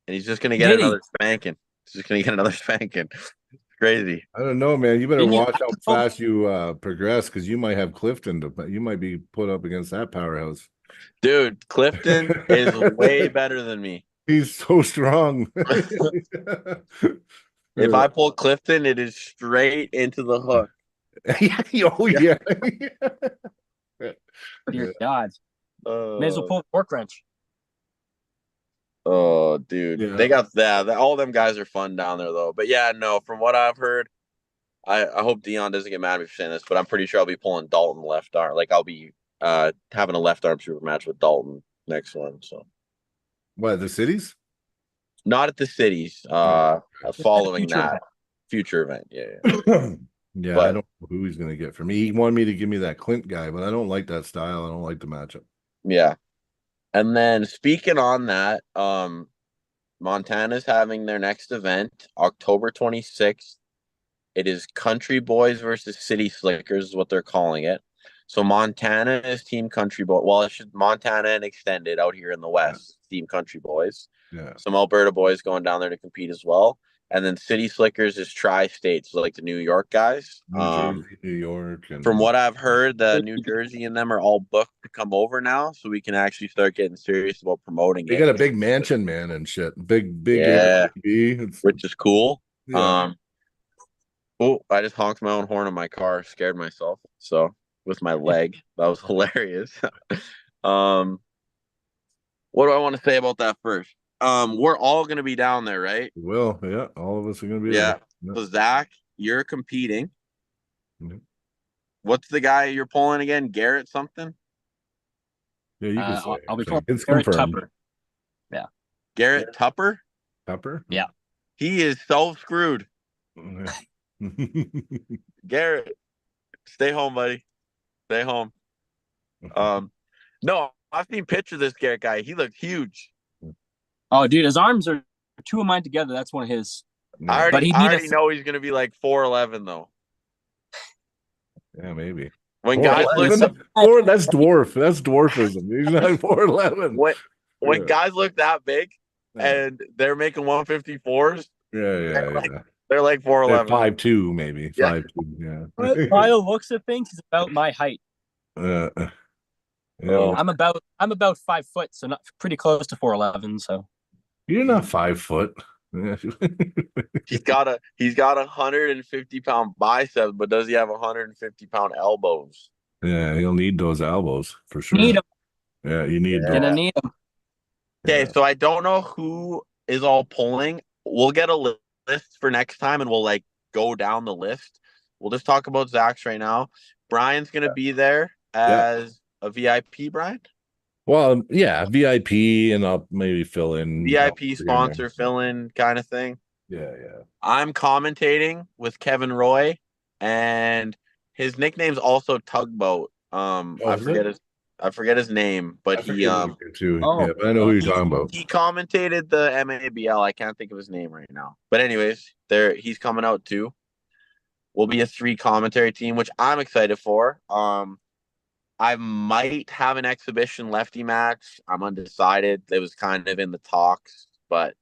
and he's just gonna get another spanking. He's just gonna get another spanking. Crazy. I don't know, man. You better watch how fast you progress, because you might have Clifton. You might be put up against that powerhouse. Dude, Clifton is way better than me. He's so strong. If I pull Clifton, it is straight into the hook. Yeah. Dear God. May as well pull a fork wrench. Oh, dude. They got that. All them guys are fun down there, though. But yeah, no, from what I've heard, I hope Dion doesn't get mad at me for saying this, but I'm pretty sure I'll be pulling Dalton left arm. Like, I'll be having a left arm super match with Dalton next one. So, what, the cities? Not at the cities. Following that future event. Yeah. Yeah, but I don't know who he's gonna get for me. He wanted me to give me that Clint guy, but I don't like that style. I don't like the matchup. Yeah. And then speaking on that, Montana's having their next event October 26th. It is Country Boys versus City Slickers is what they're calling it. So Montana is Team Country Boy. Well, it should Montana and Extended out here in the West, Team Country Boys. Yeah. Some Alberta boys going down there to compete as well. And then City Slickers is tri-state, so like the New York guys. New York. And from what I've heard, the New Jersey and them are all booked to come over now, so we can actually start getting serious about promoting it. They got a big mansion, man, and shit. Big Airbnb, which is cool. Yeah. Oh, I just honked my own horn in my car, scared myself. So with my leg, that was hilarious. What do I want to say about that first? We're all gonna be down there, right? Well, yeah, all of us are gonna be there. So Zach, you're competing. Mm-hmm. What's the guy you're pulling again? Garrett something? Yeah, you can say. I'll be pulling Garrett Tupper. Yeah. Garrett Tupper? Tupper? Yeah. He is so screwed. Garrett, stay home, buddy. Stay home. No, I've seen pictures of this Garrett guy. He looks huge. Oh, dude, his arms are two of mine together. That's one of his. I already know he's going to be like 4'11", though. Yeah, maybe. When guys look, that's dwarf. That's dwarfism. He's not 4'11". When guys look that big and they're making 154s, they're like 4'11". 5'2", maybe. 5'2", yeah. Kyle looks at things. He's about my height. I'm about 5 foot, so not pretty close to 4'11". So you're not 5 foot. He's got a 150-pound biceps, but does he have 150-pound elbows? Yeah, he'll need those elbows for sure. Need him. Yeah, you need Yeah. Gonna those. need him. Okay, Yeah. so I don't know who is all pulling. We'll get a list for next time, and we'll like go down the list. We'll just talk about Zach's right now. Brian's gonna be there Yeah. as a VIP. Brian, Well, yeah, VIP, and I'll maybe fill in. VIP here and there. sponsor, fill in kind of thing. Yeah, yeah. I'm commentating with Kevin Roy, and his nickname's also Tugboat. Oh, is it? I forget his name, but I forget his name too. Oh. Yeah, but I know who you're talking about. he commentated the MABL. I can't think of his name right now. But anyways, he's coming out too. We'll be a 3 commentary team, which I'm excited for. I might have an exhibition lefty match. I'm undecided. It was kind of in the talks, but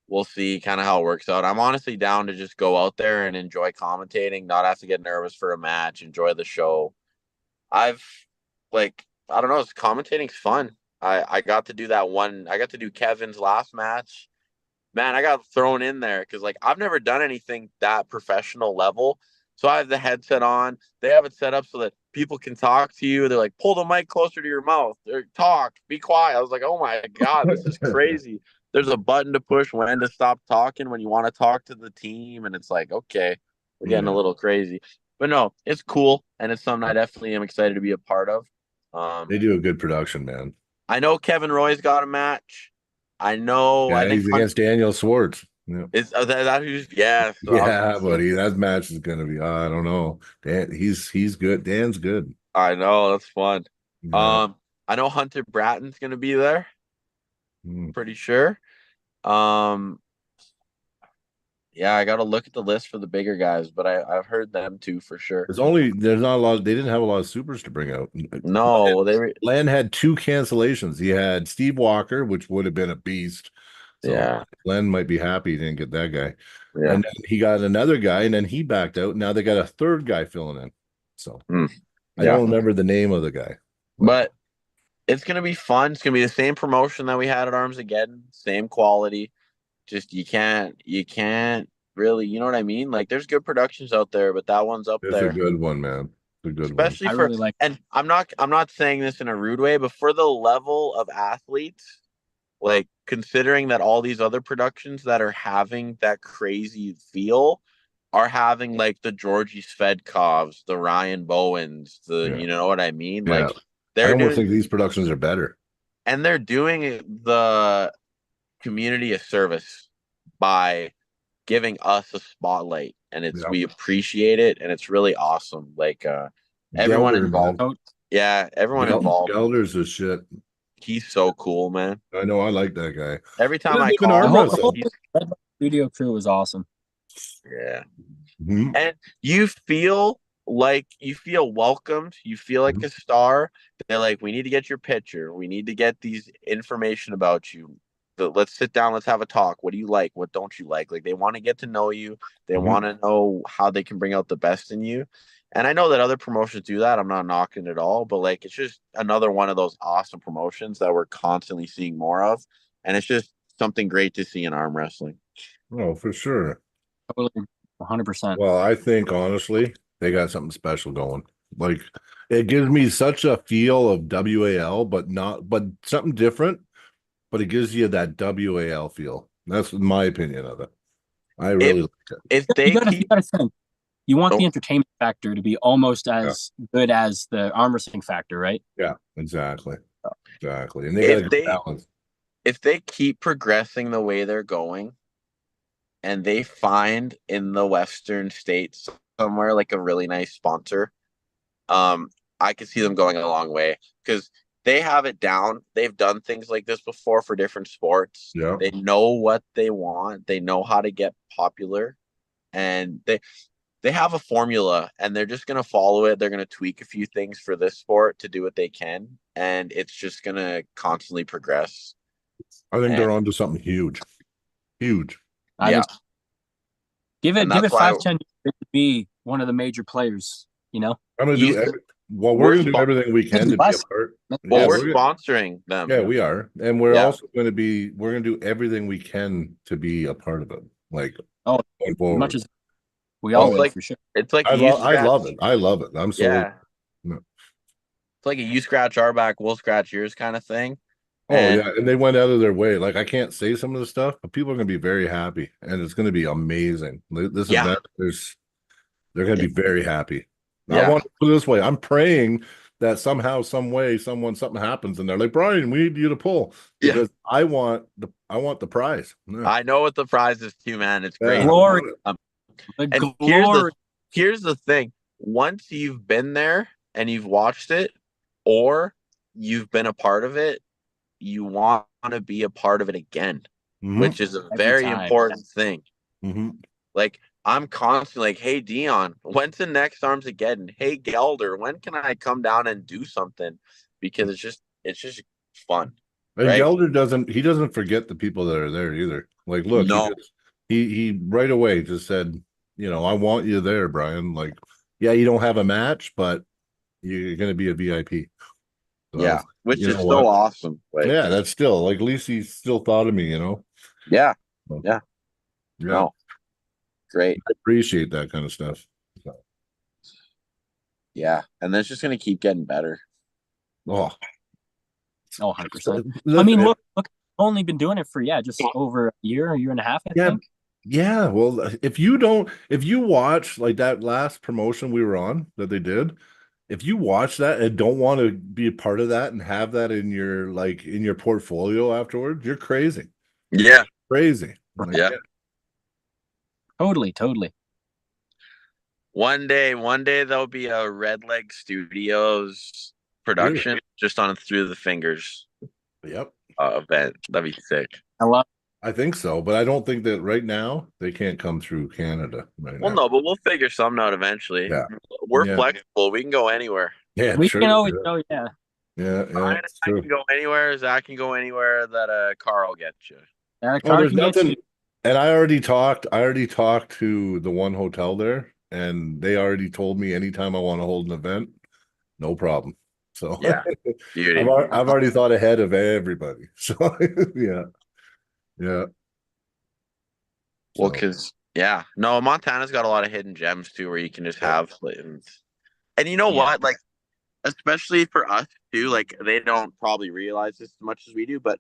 we'll see kind of how it works out. I'm honestly down to just go out there and enjoy commentating, not have to get nervous for a match, enjoy the show. I've I don't know, commentating's fun. I got to do that one. I got to do Kevin's last match. Man, I got thrown in there because I've never done anything that professional level. So I have the headset on. They have it set up so that people can talk to you. They're like, pull the mic closer to your mouth or talk, be quiet. I was like, oh my God, this is crazy. There's a button to push when to stop talking when you want to talk to the team. And it's like, okay, we're getting a little crazy. But no, it's cool. And it's something I definitely am excited to be a part of. They do a good production, man. I know Kevin Roy's got a match. I know. Yeah, I think he's against Daniel Swartz. Yeah. is that who's yeah. So Yeah, buddy, that match is gonna be. I don't know. Dan, he's good. Dan's good. I know that's fun. Yeah. I know Hunter Bratton's gonna be there. Mm. Pretty sure. Um, yeah, I got to look at the list for the bigger guys, but I've heard them too for sure. There's not a lot. They didn't have a lot of supers to bring out. No, Len had 2 cancellations. He had Steve Walker, which would have been a beast. So yeah, Len might be happy he didn't get that guy. yeah. And then he got another guy, and then he backed out. Now they got a 3rd guy filling in. So I don't remember the name of the guy. But it's gonna be fun. It's gonna be the same promotion that we had at Armageddon, same quality. Just you can't really, you know what I mean? Like there's good productions out there, but that one's up It's there. a good one, man. It's a good Especially I for really like. and I'm not saying this in a rude way, but for the level of athletes, like considering that all these other productions that are having that crazy feel are having like the Georgie Svedkovs, the Ryan Bowens, you know what I mean? Yeah. Like I they're almost doing think these productions are better. and they're doing the community a service by giving us a spotlight, and we appreciate it, and it's really awesome. Like everyone Gelder, involved. man. Yeah, everyone involved. Gelder's is shit. He's so cool, man. I know. I like that guy. Every time I He doesn't even call arm him, wrestle. The whole studio crew was awesome. yeah. Mhm. And you feel welcomed. You feel like a star. They're like, we need to get your picture. We need to get these information about you. Let's sit down. Let's have a talk. What do you like? What don't you like? Like they want to get to know you. They want to know how they can bring out the best in you. And I know that other promotions do that. I'm not knocking it all, but like it's just another one of those awesome promotions that we're constantly seeing more of. And it's just something great to see in arm wrestling. Oh, for sure. Totally, 100%. Well, I think honestly, they got something special going. Like it gives me such a feel of WAL, but something different. But it gives you that WAL feel. That's my opinion of it. I really like it. If they you gotta think. You want the entertainment factor to be almost as good as the arm wrestling factor, right? Yeah, exactly. Exactly. And they got a good balance. If they keep progressing the way they're going, and they find in the Western states somewhere like a really nice sponsor, I could see them going a long way because they have it down. They've done things like this before for different sports. Yeah. They know what they want. They know how to get popular, and they have a formula, and they're just gonna follow it. They're gonna tweak a few things for this sport to do what they can, and it's just gonna constantly progress. I think they're onto something huge. Huge. Give it 5-10 years to be one of the major players, you know? I'm gonna Well, We're we're gonna do everything we can to be a Us. part. Well, Yeah, Well, we're we're gonna, sponsoring them. yeah, we are, and we're Yeah. also going to be. We're gonna do everything we can to be a part of it. Like Oh, going as forward. much as we all It's will, like for sure. it's like I you love. I love scratch. it. I love it. I'm so. Yeah. No. It's like a you scratch our back, we'll scratch yours kind of thing. Oh And yeah, and they went out of their way. Like I can't say some of the stuff, but people are going to be very happy, and it's going to be amazing. This Yeah. event, they're going to be very happy. I Yeah. want to put it this way: I'm praying that somehow, some way, something happens, and they're like, Brian, we need you to pull Yeah. because I want the prize. Yeah. I know what the prize is too, man. It's great. Yeah. Glory. Um, The And glory. here's the thing. Once you've been there and you've watched it, or you've been a part of it, you want to be a part of it again, Mhm. which is a Every very time. important thing. Mhm. Like I'm constantly like, hey Dion, when's the next Armageddon? Hey Gelder, when can I come down and do something? Because it's just fun. And Right? Gelder doesn't forget the people that are there either. Like, look, No. he right away just said, I want you there, Brian. Like, yeah, you don't have a match, but you're gonna be a VIP. So I was Yeah, like, which you is know so what? awesome. Like, Yeah, that's still like at least he still thought of me, yeah, So, yeah. yeah. No, great. I appreciate that kind of stuff. So, Yeah, and it's just gonna keep getting better. oh, 100%. Look, I mean, look, only been doing it for just over a year and a half, I Yeah. think. Yeah, well, if you watch like that last promotion we were on that they did, if you watch that and don't want to be a part of that and have that in your portfolio afterwards, you're crazy. Yeah, Crazy. Like, yeah. Totally. One day there'll be a Red Leg Studios production just on Through the Fingers Yep. event. That'd be sick. I love. I think so, but I don't think that right now they can't come through Canada right Well, now. no, but we'll figure something out eventually. Yeah. We're Yeah. flexible. We can go anywhere. Yeah, We true. can always Yeah. go, Yeah, Brian and it's I true. can go anywhere. Zach can go anywhere that car will get you. Our Oh, car there's can get nothing. you. And I already talked to the one hotel there, and they already told me anytime I want to hold an event, no problem. So Yeah, beauty. I've already thought ahead of everybody. So yeah. Well, So, because no, Montana's got a lot of hidden gems too, where you can just have and you know Yeah. what, like especially for us too, like they don't probably realize this as much as we do, but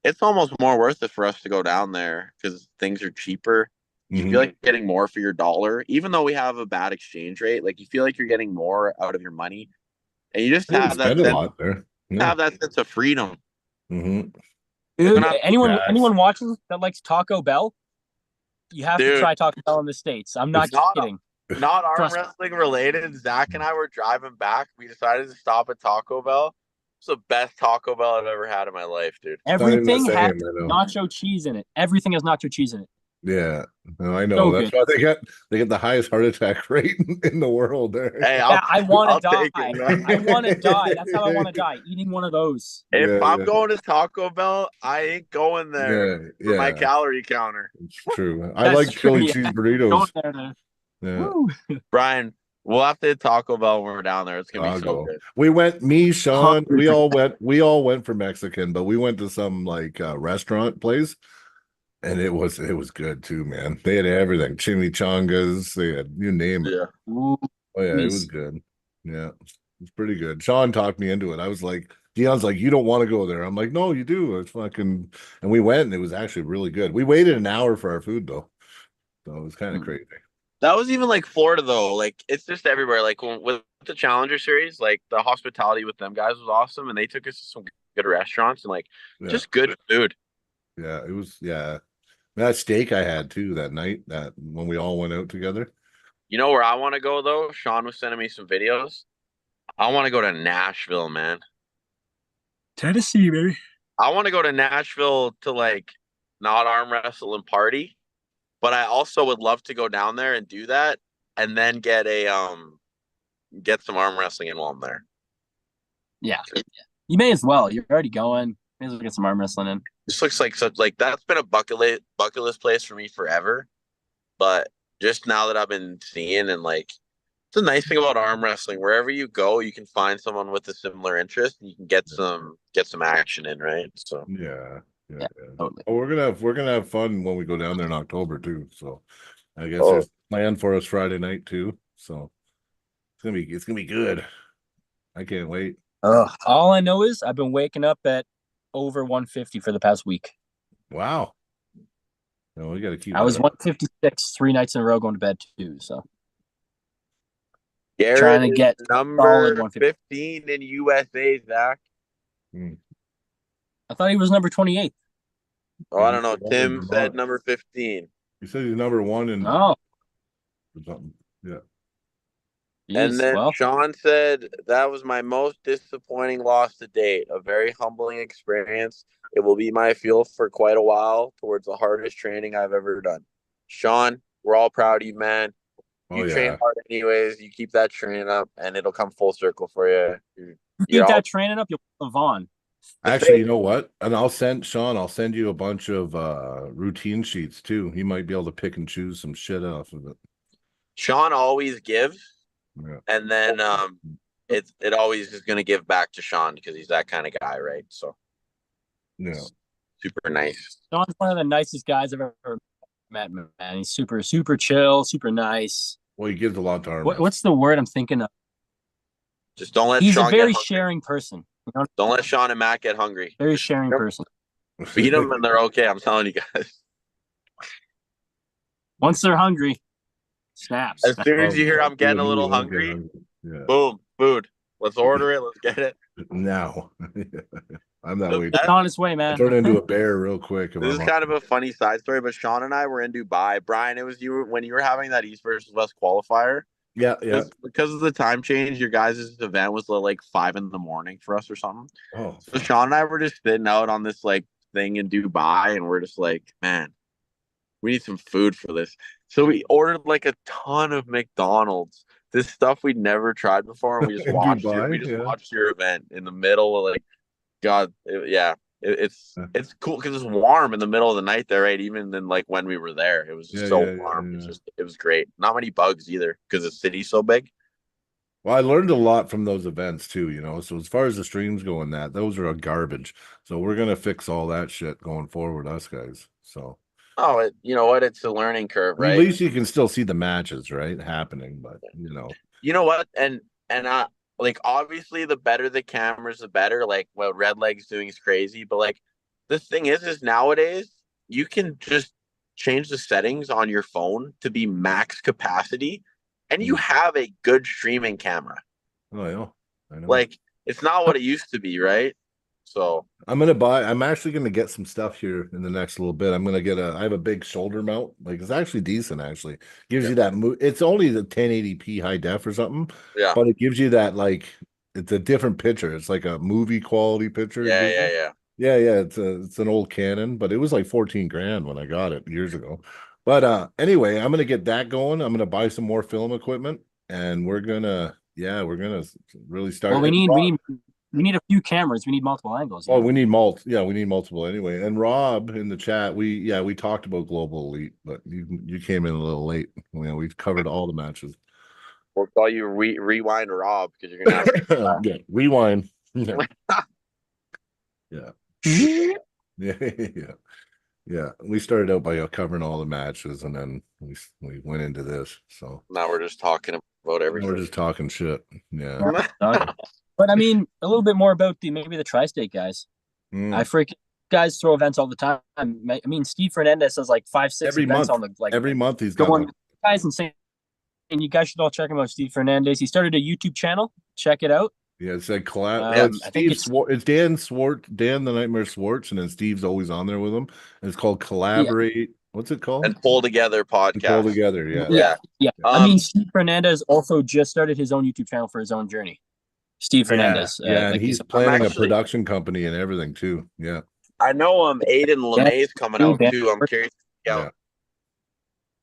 it's almost more worth it for us to go down there because things are cheaper. You mhm. feel like getting more for your dollar, even though we have a bad exchange rate. Like you feel like you're getting more out of your money, and you just I didn't have that spend a sense, lot there. Yeah. have that sense of freedom. Mhm. Dude, not- anyone watching that likes Taco Bell, you have to Dude, try Taco Bell in the States. I'm not It's not- kidding. Not arm Trust me. wrestling related. Zach and I were driving back. We decided to stop at Taco Bell. It's the best Taco Bell I've ever had in my life, dude. Everything same, has I know. nacho cheese in it. Everything has nacho cheese in it. Yeah, no, I know. So That's good. why they get the highest heart attack rate in the world there. Hey, Yeah, I want I'll to die. take it, man. I want to die. That's how I want to die. Eating one of those. If Yeah, I'm yeah. going to Taco Bell, I ain't going there for my calorie counter. It's true. I That's like true, chili yeah. cheese Going burritos. there to, Yeah, woo. Brian, we'll have to hit Taco Bell when we're down there. It's gonna I'll be so go. good. We went, me, Sean, 100%. we all went for Mexican, but we went to some like restaurant place, and it was good too, man. They had everything, chimichangas, they had you name it. Yeah. Ooh, Oh yeah, it was good. Yeah, it's pretty good. Sean talked me into it. I was like, Dion's like, you don't want to go there. I'm like, no, you do. It's fucking, and we went, and it was actually really good. We waited an hour for our food though, so it was kind of crazy. That was even like Florida though. Like it's just everywhere. Like with the Challenger series, like the hospitality with them guys was awesome, and they took us to some good restaurants and like Yeah. just good food. Yeah, it was. Yeah, that steak I had too that night. That when we all went out together. You know where I want to go though? Sean was sending me some videos. I want to go to Nashville, man. Tennessee, baby. I want to go to Nashville to like not arm wrestle and party, but I also would love to go down there and do that and then get get some arm wrestling in while I'm there. Yeah. You may as well. You're already going. May as well get some arm wrestling in. This looks like such like that's been a bucket list place for me forever. But just now that I've been seeing and like It's a nice thing about arm wrestling. Wherever you go, you can find someone with a similar interest, and you can get some action in, right? So Yeah, yeah, Yeah, yeah. totally. Oh, we're gonna have fun when we go down there in October too. So I guess oh, there's planned for us Friday night too. So it's gonna be good. I can't wait. All I know is I've been waking up at over 150 for the past week. Wow. No, we got to keep I that was up. 156 3 nights in a row going to bed too. So trying Garrett to is get solid number 150. 15 in USA, Zach. Mm. I thought he was number 28. Oh, I He's don't know. number one in Tim said Vermont. number 15. He said he's number one in Oh, or something. Yeah. And geez. then Well, Sean said that was my most disappointing loss to date. A very humbling experience. It will be my fuel for quite a while towards the hardest training I've ever done. Sean, we're all proud of you, man. Oh You train yeah. hard anyways. You keep that training up, and it'll come full circle for you. you You're keep all that training up, you'll move on. Actually, you know what? And I'll send you a bunch of routine sheets too. He might be able to pick and choose some shit off of it. Sean always gives, Yeah. and then it always is gonna give back to Sean because he's that kind of guy, right? So Yeah. super nice. Sean's one of the nicest guys I've ever met, man. He's super, super chill, super nice. Well, he gives a lot to arm wrestling. What's the word I'm thinking of? Just don't let He's a Sean get very hungry. sharing person. You know, Don't let Sean and Matt get hungry. very Just sharing person. feed them and they're okay. I'm telling you guys. Once they're hungry, snaps. As soon as you hear I'm Yeah, getting a you little won't get hungry, hungry. Yeah. boom, food. Let's order it. Let's get it. Now. I'm that way. It's on its way, I man. turn into a bear real quick. If This is I'm kind of a funny side story, but Sean and I were in Dubai. Brian, it was you when you were having that East versus West qualifier. yeah, yeah. Because of the time change, your guys' event was like 5 in the morning for us or something. Oh, So Sean and I were just sitting out on this like thing in Dubai, and we're just like, man, we need some food for this. So we ordered like a ton of McDonald's, this stuff we'd never tried before, and we just in watched your Dubai, yeah. event in the middle of like God, yeah. It's cool because it's warm in the middle of the night there, right? Even than like when we were there, it was Yeah, just so yeah, yeah, warm. yeah. It was great. Not many bugs either because the city's so big. Well, I learned a lot from those events too, So as far as the streams go and those are a garbage. So we're gonna fix all that shit going forward, us guys. So Oh, you know what? It's a learning curve, I mean, at right? least you can still see the matches, right? Happening, but You know what? And like obviously the better the cameras, the better. Like what Red Leg's doing is crazy, but like the thing is nowadays you can just change the settings on your phone to be max capacity, and you have a good streaming camera. oh yeah, I know. Like it's not what it used to be, right? So I'm actually gonna get some stuff here in the next little bit. I have a big shoulder mount. Like it's actually decent, actually. Gives yeah, you that it's only the 1080p high def or something, yeah, but it gives you that like it's a different picture. It's like a movie quality picture it yeah, gives yeah, you. yeah. Yeah, it's an old Canon, but it was like 14 grand when I got it years ago. But anyway, I'm gonna get that going. I'm gonna buy some more film equipment and we're gonna really Well, start. we need a few cameras. We need multiple angles. Oh, we need we need multiple anyway. And Rob in the chat, we talked about Global Elite, but you came in a little late. We've covered all the matches. We'll call you rewind Rob because you're gonna have Yeah, rewind. Yeah. to. Yeah. Yeah. Yeah. Yeah. We started out by covering all the matches and then we went into this. So Now we're just talking about now everything. we're just talking shit. Yeah. But I mean, a little bit more about maybe the tri-state guys. I freaking guys throw events all the time. I mean, Steve Fernandez has like 5-6 Every events month. on the like Every month he's got going. one. Guys insane. And you guys should all check him out, Steve Fernandez. He started a YouTube channel. Check it out. Yeah, it's like collab. It's I think it's Dan Swartz, Dan the Nightmare Swartz, and then Steve's always on there with him. And it's called yeah, Collaborate. What's it called? And pull together It's all podcast. together. Yeah. yeah, yeah. I Um, mean, Steve Fernandez also just started his own YouTube channel for his own journey. Steve Fernandez. Yeah, and Like he's he's planning a actually, production company and everything too. Yeah. I know Aiden yeah, LeMay's coming out too. Yeah.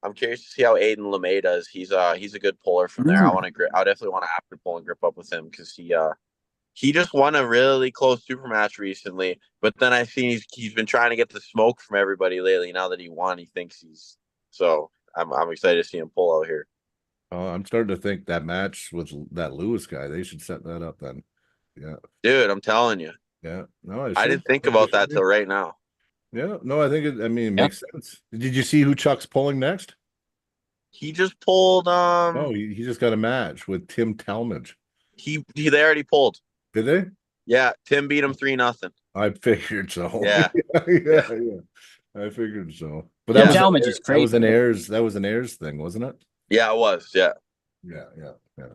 I'm curious to see how Aiden LeMay does. He's a good puller from there. I definitely want to after pull and grip up with him because he just won a really close super match recently. But then I see he's been trying to get the smoke from everybody lately. Now that he won, he thinks he's so. I'm excited to see him pull out here. Oh, I'm starting to think that match with that Lewis guy, they should set that up then. Yeah, Dude, I'm telling you. yeah. No, it I should. didn't think I think it about should that be. till right now. Yeah, no, I think I mean, it Yeah. makes sense. Did you see who Chuck's pulling next? He just pulled No, he just got a match with Tim Talmadge. he they already pulled. Did they? Yeah, Tim beat him 3-0. I figured so. Yeah. Yeah, Yeah. yeah. I figured so. But Tim that was Talmadge is crazy. that was an airs thing, wasn't it? Yeah, it was. Yeah. Yeah, yeah, yeah.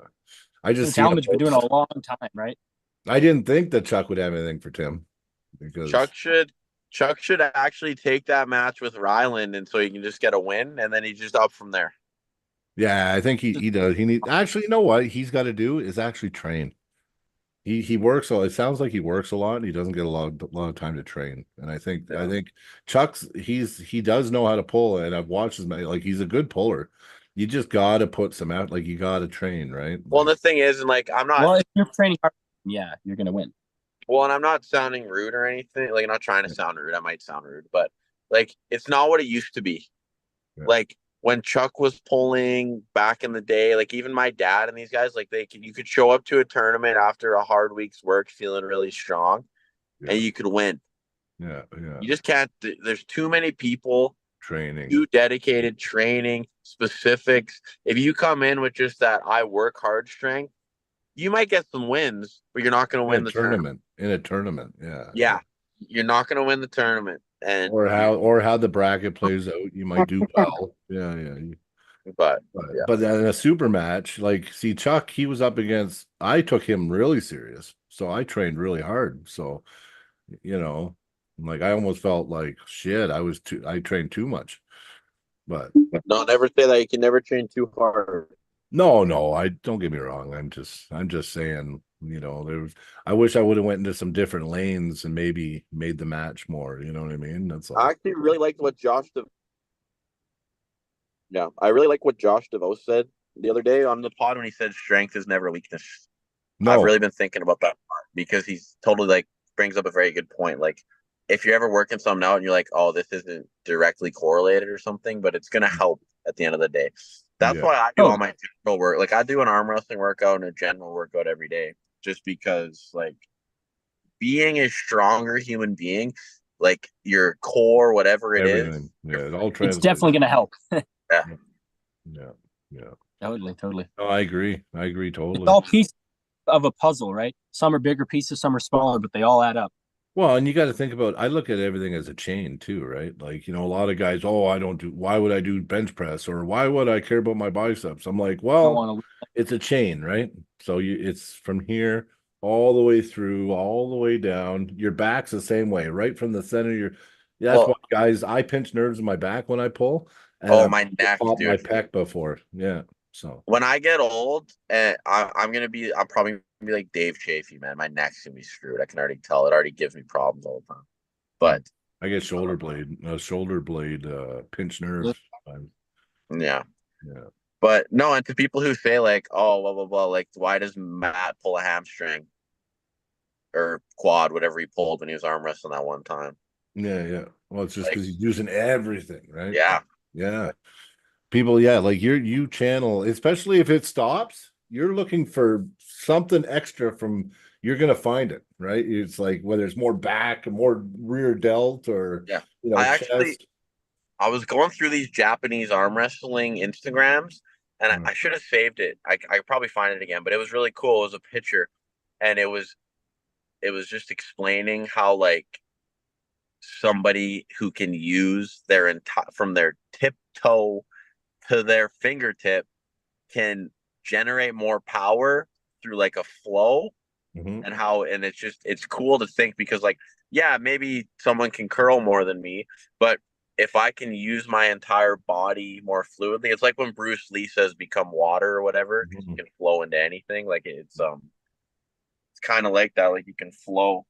I Tim just seen a Talmadge been doing a post. long time, right? I didn't think that Chuck would have anything for Tim because Chuck should actually take that match with Ryland and so he can just get a win and then he's just up from there. yeah, I think he does. He need actually, you know what he's got to do is actually train. He works it sounds like he works a lot and he doesn't get a lot of time to train. And I think Chuck's he does know how to pull, and I've watched his like he's a good puller. You just gotta put some out, like you gotta train, right? Well, Like, the thing is, and like Well, if you're training hard, yeah, you're gonna win. well, and I'm not sounding rude or anything. Like, I'm not trying to sound rude. I might sound rude, but like, it's not what it used to be. yeah, Like when Chuck was pulling back in the day, like even my dad and these guys, like you could show up to a tournament after a hard week's work, feeling really strong, yeah, and you could win. yeah, yeah. You just can't. There's too many people, Training too dedicated, training specifics. If you come in with just that I work hard strength, you might get some wins, but you're not going to in a win the tournament. tournament. In a tournament, yeah. Yeah, you're not going to win the tournament. And Or how the bracket plays out, you might do well. Yeah, yeah. but But yeah, but in a super match, like see Chuck, he was up against. I took him really serious, so I trained really hard. So you know, like I almost felt like shit. I trained too much. But no, never say that. You can never train too hard. no, I don't get me wrong. I'm just saying. I wish I would have went into some different lanes and maybe made the match more. You know what I mean? That's all. I actually really liked what yeah, I really like what Josh DeVos said the other day on the pod when he said strength is never weakness. I've No, really been thinking about that part because he's totally like brings up a very good point. Like if you're ever working something out and you're like, oh, this isn't directly correlated or something, but it's gonna help at the end of the day. That's yeah, why I do all my general work. Like I do an arm wrestling workout and a general workout every day, just because like being a stronger human being, like your core, whatever it is, everything. Yeah, it all It's translates. definitely gonna help. yeah. Yeah, yeah. Totally. No, I agree. I agree It's totally. all pieces of a puzzle, right? Some are bigger pieces, some are smaller, but they all add up. Well, and you got to think about, I look at everything as a chain too, right? Like, a lot of guys, oh, why would I do bench press or why would I care about my biceps? I'm like, Don't well, want to. it's a chain, right? So it's from here all the way through, all the way down. Your back's the same way, right from the center. That's why, Well, guys, I pinch nerves in my back when I pull, and oh I've my neck, popped my dude. pec before. Yeah. So When I get old, and I'm probably gonna be like Dave Chafee, man. My neck's gonna be screwed. I can already tell. It already gives me problems all the time. But I get shoulder blade pinch nerve. yeah, Yeah. but no. And to people who say like, oh, blah blah blah, like why does Matt pull a hamstring or quad, whatever he pulled when he was arm wrestling that one time? Yeah, yeah. Well, it's just Like, because he's using everything, right? yeah, Yeah. People, yeah, like you channel, especially if it stops, you're looking for something extra from you're gonna find it, right? It's like whether it's more back or more rear delt or yeah. I actually chest. I was going through these Japanese arm wrestling Instagrams, and Mm. I should have saved it. I could probably find it again, but it was really cool. It was a picture, and it was just explaining how like somebody who can use their entire from their tip toe to their fingertip can generate more power through like a flow Mhm. and it's cool to think because like yeah maybe someone can curl more than me but if I can use my entire body more fluidly it's like when Bruce Lee says become water or whatever because you Mhm. can flow into anything like it's kind of like that like you can flow.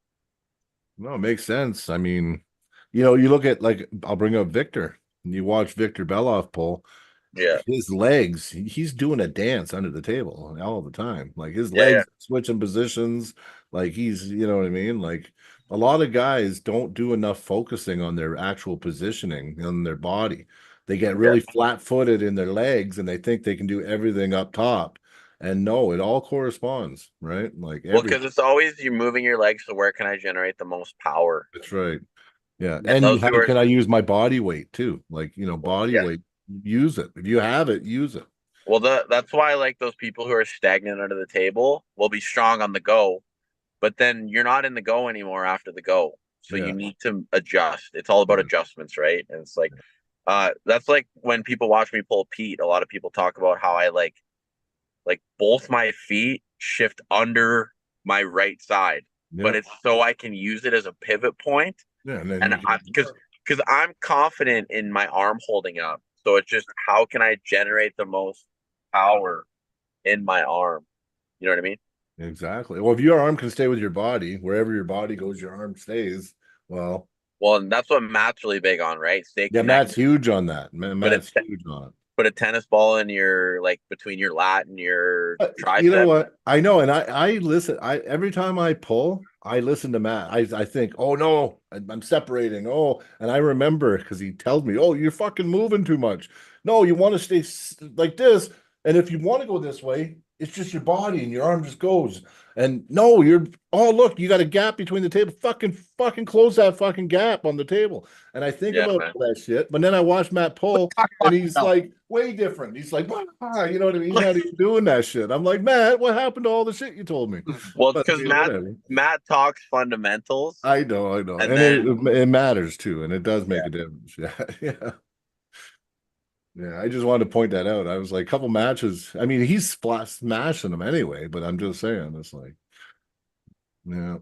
No, it makes sense. I mean, you look at like I'll bring up Victor. You watch Victor Beloff pull. Yeah, His legs, he's doing a dance under the table all the time. Like his yeah. legs switching positions, like you know what I mean? Like a lot of guys don't do enough focusing on their actual positioning on their body. They get really flat-footed in their legs and they think they can do everything up top. And no, it all corresponds, right? Like Well, because it's always you're moving your legs. So where can I generate the most power? That's right. Yeah. And those how two are can I use my body weight too? Like, body weight, use it. If you have it, use it. well, that's why like those people who are stagnant under the table will be strong on the go, but then you're not in the go anymore after the go. So you Yeah. need to adjust. It's all about adjustments, right? And it's like that's like when people watch me pull Pete, a lot of people talk about how I like both my feet shift under my right side, but it's so I can use it as a pivot point. Yeah. And then And because I'm confident in my arm holding up. So it's just how can I generate the most power in my arm? You know what I mean? exactly. Well, if your arm can stay with your body, wherever your body goes, your arm stays. Well, And that's what Matt's really big on, right? Stay yeah, connected. Matt's huge on that. Matt's huge on it. Put a tennis ball in your like between your lat and your tricep. You know what? I know, and I listen. Every time I pull, I listen to Matt. I think, oh no, I'm separating. Oh, and I remember because he tells me, oh, you're fucking moving too much. No, you want to stay like this, and if you want to go this way, it's just your body and your arm just goes. And no, oh look, you got a gap between the table. Fucking close that fucking gap on the table. And I think about that shit, but then I watch Matt pull, and he's like way different. He's like, you know what I mean? He's not even doing that shit. I'm like, Matt, what happened to all the shit you told me? Well, because Matt talks fundamentals. I know, and it matters too, and it does make a difference. Yeah. Yeah, I just wanted to point that out. I was like, a couple matches. I mean, he's smashing them anyway, but I'm just saying, it's like, yeah.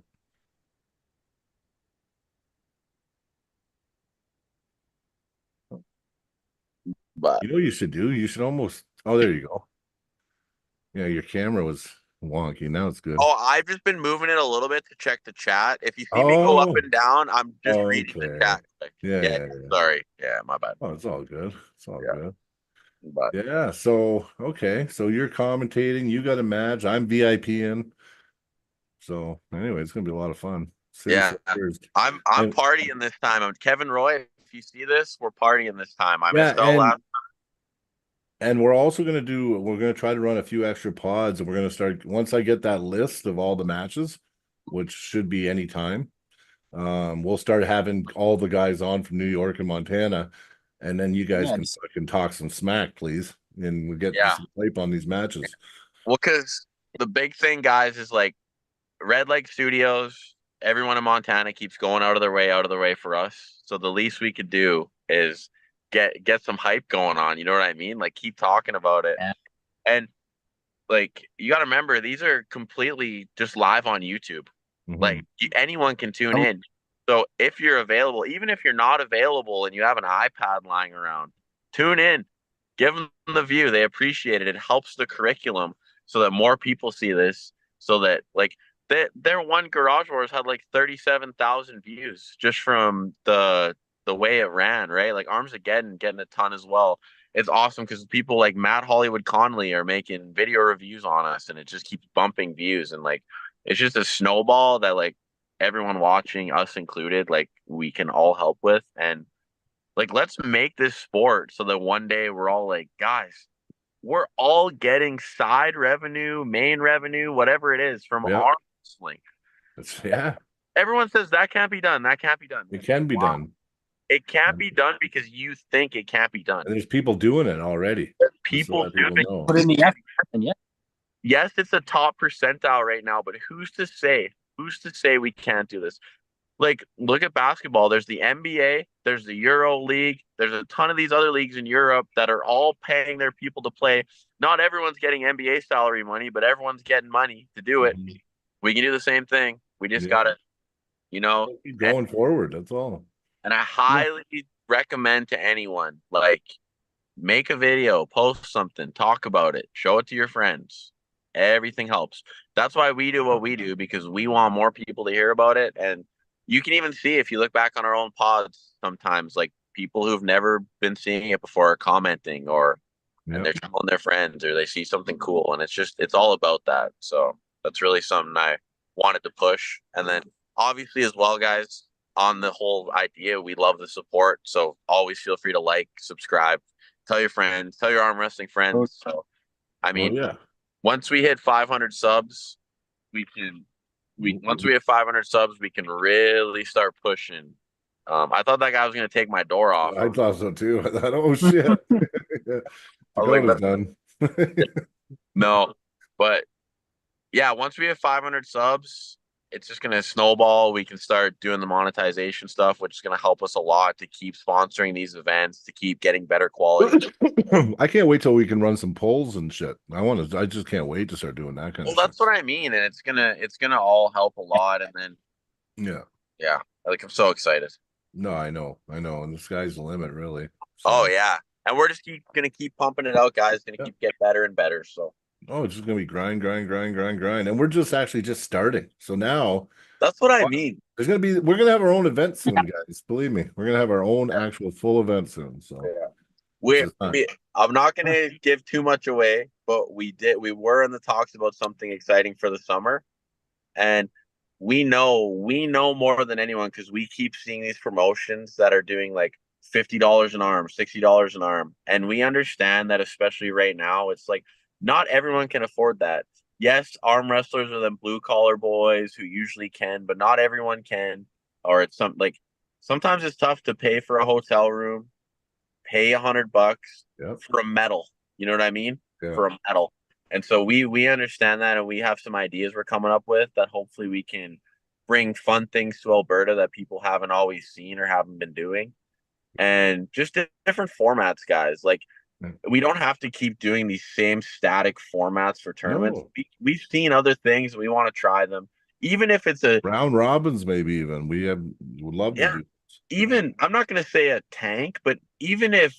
But you know what you should do? You should almost, oh, there you go. Yeah, your camera was wonky. Now it's good. Oh, I've just been moving it a little bit to check the chat. If you see me go up and down, I'm just reading the chat. Yeah. Sorry. Yeah, my bad. Oh, it's all good. It's all good. But yeah, so okay. So you're commentating, you got a match, I'm VIPing. So anyway, it's gonna be a lot of fun. I'm partying this time. I'm Kevin Roy. If you see this, we're partying this time. I missed out last time. And we're also we're gonna try to run a few extra pods, and we're gonna start once I get that list of all the matches, which should be any time. We'll start having all the guys on from New York and Montana, and then you guys can talk some smack, please, and we get some hype on these matches. Well, because the big thing, guys, is like Red Lake Studios. Everyone in Montana keeps going out of their way for us. So the least we could do is get some hype going on. You know what I mean? Like keep talking about it. Yeah. And like you got to remember, these are completely just live on YouTube. Mm-hmm. Like anyone can tune in. So if you're available, even if you're not available and you have an iPad lying around, tune in, give them the view. They appreciate it. It helps the curriculum so that more people see this. So that like their one Garage Wars had like 37,000 views just from the way it ran, right? Like Armageddon getting a ton as well. It's awesome because people like Matt Hollywood Conley are making video reviews on us, and it just keeps bumping views. And like it's just a snowball that like everyone watching, us included, like we can all help with. And like let's make this sport so that one day we're all like, guys, we're all getting side revenue, main revenue, whatever it is from our wrestling. Everyone says that can't be done. That can't be done. It can be done. It can't be done because you think it can't be done. And there's people doing it already. People doing it. Put in the effort. Yes, it's a top percentile right now, but who's to say? Who's to say we can't do this? Like, look at basketball. There's the NBA, there's the Euro League, there's a ton of these other leagues in Europe that are all paying their people to play. Not everyone's getting NBA salary money, but everyone's getting money to do it. Mm-hmm. We can do the same thing. We just got to, keep going forward. That's all. And I highly recommend to anyone, like, make a video, post something, talk about it, show it to your friends. Everything helps. That's why we do what we do, because we want more people to hear about it. And you can even see, if you look back on our own pods, sometimes like people who've never been seeing it before are commenting, or and they're telling their friends, or they see something cool. And it's all about that. So that's really something I wanted to push. And then obviously as well, guys, on the whole idea. We love the support. So always feel free to like, subscribe, tell your friends, tell your arm wrestling friends. So, I Oh mean, yeah. once we hit 500 subs, once we hit 500 subs, we can really start pushing. I thought that guy was going to take my door off. I thought so too. I thought, oh shit. I was like, Dakota's done. no, but yeah, once we have 500 subs, it's just going to snowball. We can start doing the monetization stuff, which is going to help us a lot to keep sponsoring these events, to keep getting better quality. I can't wait till we can run some polls and shit. I just can't wait to start doing that kind Well, of shit. that's what I mean, and it's gonna all help a lot. And then Yeah. like I'm so excited. No, I know. And the sky's the limit, really. Oh So, yeah, and we're just gonna keep pumping it out, guys. Gonna keep get better and better. So it's just gonna be grind. And we're just actually just starting. So now that's what I mean. we're gonna have our own event soon, guys. Believe me, we're gonna have our own actual full event soon. So I'm not gonna give too much away, but we were in the talks about something exciting for the summer, and we know more than anyone because we keep seeing these promotions that are doing like $50 an arm, $60 an arm, and we understand that especially right now, it's like not everyone can afford that. Yes, arm wrestlers are them blue collar boys who usually can, but not everyone can. Or it's sometimes it's tough to pay for a hotel room, pay $100 for a medal. You know what I mean? Yeah. For a medal. And so we understand that, and we have some ideas we're coming up with that hopefully we can bring fun things to Alberta that people haven't always seen or haven't been doing. And just different formats, guys. Like we don't have to keep doing these same static formats for tournaments. No. We've seen other things. We want to try them. Even if it's a round robins, maybe even would love to do. Even I'm not going to say a tank, but even if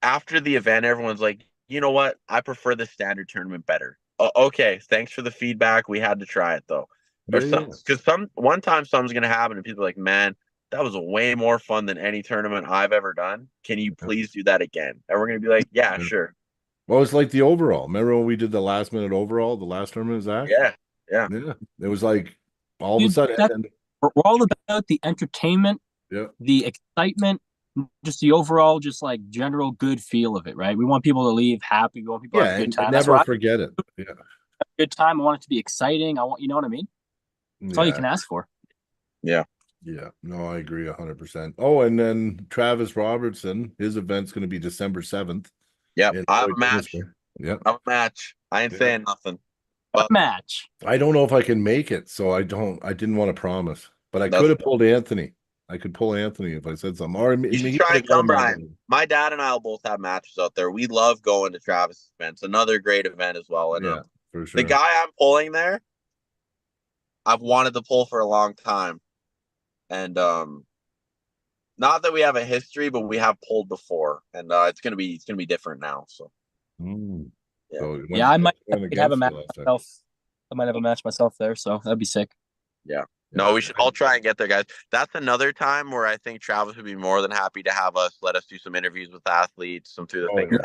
after the event everyone's like, you know what, I prefer the standard tournament better. Okay, thanks for the feedback. We had to try it though. Because one time something's going to happen and people are like, man, that was way more fun than any tournament I've ever done. Can you please do that again? And we're going to be like, yeah, sure. Well, it's like the overall. Remember when we did the last minute overall, the last tournament, Zach? Yeah. It was like all of a sudden. We're all about the entertainment, the excitement, just the overall, just like general good feel of it, right? We want people to leave happy. We want people to have a good time. Never forget it. Yeah. Good time. I want it to be exciting. You know what I mean? That's all you can ask for. Yeah. Yeah. No, I agree 100%. Oh, and then Travis Robertson, his event's going to be December 7th. Yeah. I have a match. Yeah. I have a match. I ain't saying nothing. But match. I don't know if I can make it, so I didn't want to promise. But I could have pulled Anthony. I could pull Anthony if I said something. Or you should try and come, Brian. My dad and I will both have matches out there. We love going to Travis events. Another great event as well. And for sure. The guy I'm pulling there, I've wanted to pull for a long time. And not that we have a history, but we have pulled before. And it's gonna be different now. So I might have a match myself. I might have a match myself there, so that'd be sick. Yeah. No, we should all try and get there, guys. That's another time where I think Travis would be more than happy to have us let us do some interviews with athletes, some through the finger.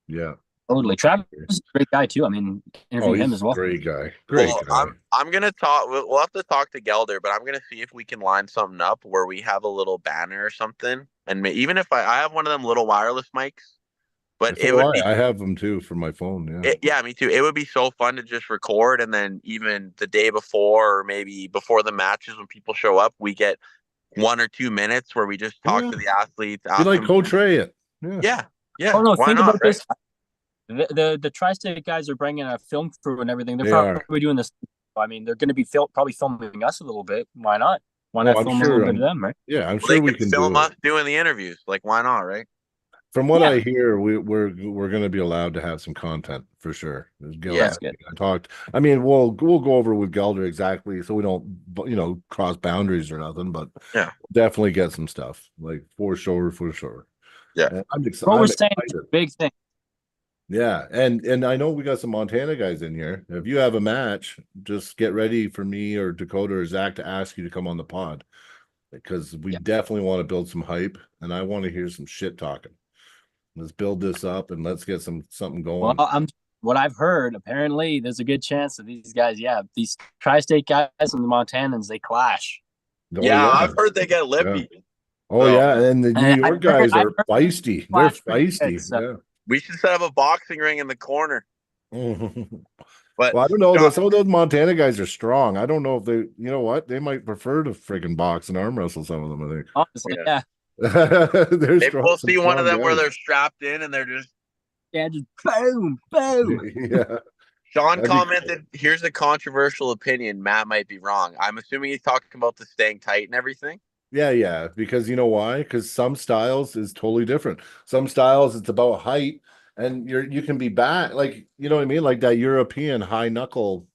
Yeah. Totally. Travis is a great guy too. I mean, interview him as well. Great guy. Great guy. I'm gonna talk. We'll have to talk to Gelder, but I'm gonna see if we can line something up where we have a little banner or something, and even if I have one of them little wireless mics. But I have them too for my phone. Yeah. Me too. It would be so fun to just record, and then even the day before, or maybe before the matches, when people show up, we get 1 or 2 minutes where we just talk to the athletes. You like Coach Ray it? Yeah. Oh no, think about this. The Tri-State guys are bringing a film crew and everything. They're probably doing this. I mean, they're going to be probably filming us a little bit. Why not? Why not film a little bit of them, right? Yeah, I'm sure we can film us doing the interviews. Like, why not, right? From what I hear, we're going to be allowed to have some content for sure. That's good. I mean, we'll go over with Gelder exactly, so we don't cross boundaries or nothing. But definitely get some stuff like for sure. Yeah, and I'm excited. What we're saying is a big thing. Yeah, and I know we got some Montana guys in here. If you have a match, just get ready for me or Dakota or Zach to ask you to come on the pod, because we definitely want to build some hype, and I want to hear some shit talking. Let's build this up and let's get something going. Well, what I've heard, apparently there's a good chance that these guys, these Tri-State guys and the Montanans, they clash. Oh, Yeah, yeah. I've heard they get lippy. Oh, So, yeah. And the New York guys I've are heard feisty. They're Flash pretty good, feisty. so. Yeah. we should set up a boxing ring in the corner. But Well, I don't know. Sean, Some of those Montana guys are strong. I don't know if they, you know what? They might prefer to freaking box and arm wrestle some of them, I think. Honestly, yeah. They're maybe strong, we'll some see one of strong them where guys. they're strapped in and they're just. Yeah, just boom, boom. Yeah. Sean That'd be commented, here's a controversial opinion. Matt might be wrong. I'm assuming he's talking about the staying tight and everything. Yeah. Because you know why? Because some styles is totally different. Some styles it's about height, and you can be back, like you know what I mean, like that European high knuckle,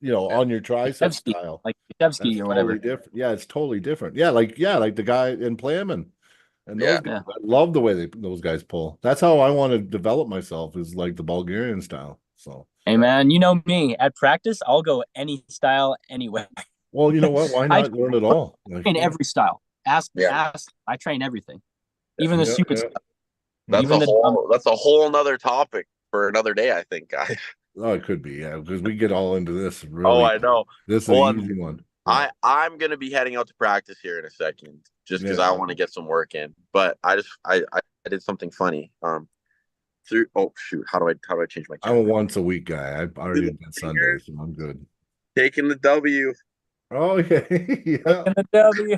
on your tricep Shevsky, style. like That's Shevsky or totally whatever. different. Yeah, it's totally different. Like the guy in Playman. And those Yeah. guys, Yeah. I love the way those guys pull. That's how I want to develop myself, is like the Bulgarian style. So, Hey man, you know me. At practice, I'll go any style, anywhere. well, you know what? Why I not learn it all? Like, train every style. Ask, Yeah. ask. I train everything, even the stupid stuff. That's Even a the whole that's a whole nother topic for another day, I think, guys. Oh, it could be, yeah, because we get all into this Oh, really. I know. This is Well, an easy one. Yeah. I'm gonna be heading out to practice here in a second, just because Yeah. I want to get some work in. But I did something funny. Through shoot, how do I change my I'm a camera? once a week guy. I've already did Sunday, so I'm good. Taking the W. Oh, yeah. Yeah. and the W.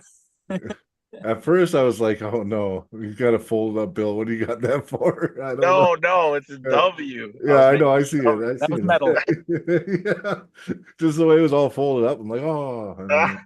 At first, I was like, oh no, you got to fold up, Bill. What do you got that for? I don't know. No, it's a Yeah. W. Yeah, I know. I see it. I That see was metal. it. Yeah. Just the way it was all folded up. I'm like, oh,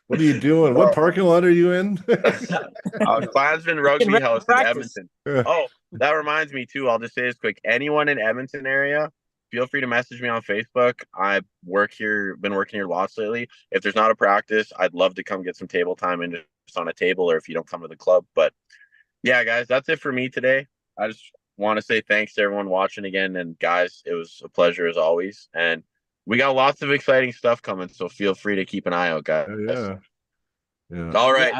what are you doing? What parking lot are you in? Klansman Getting Rugby ready House to in practice. Edmonton. Yeah. Oh, that reminds me too. I'll just say this quick. Anyone in Edmonton area, feel free to message me on Facebook. I work here, been working here lots lately. If there's not a practice, I'd love to come get some table time and just on a table, or if you don't come to the club. But yeah, guys, that's it for me today. I just want to say thanks to everyone watching again. And guys, it was a pleasure as always. And we got lots of exciting stuff coming. So feel free to keep an eye out, guys. Yeah. Yeah. All right.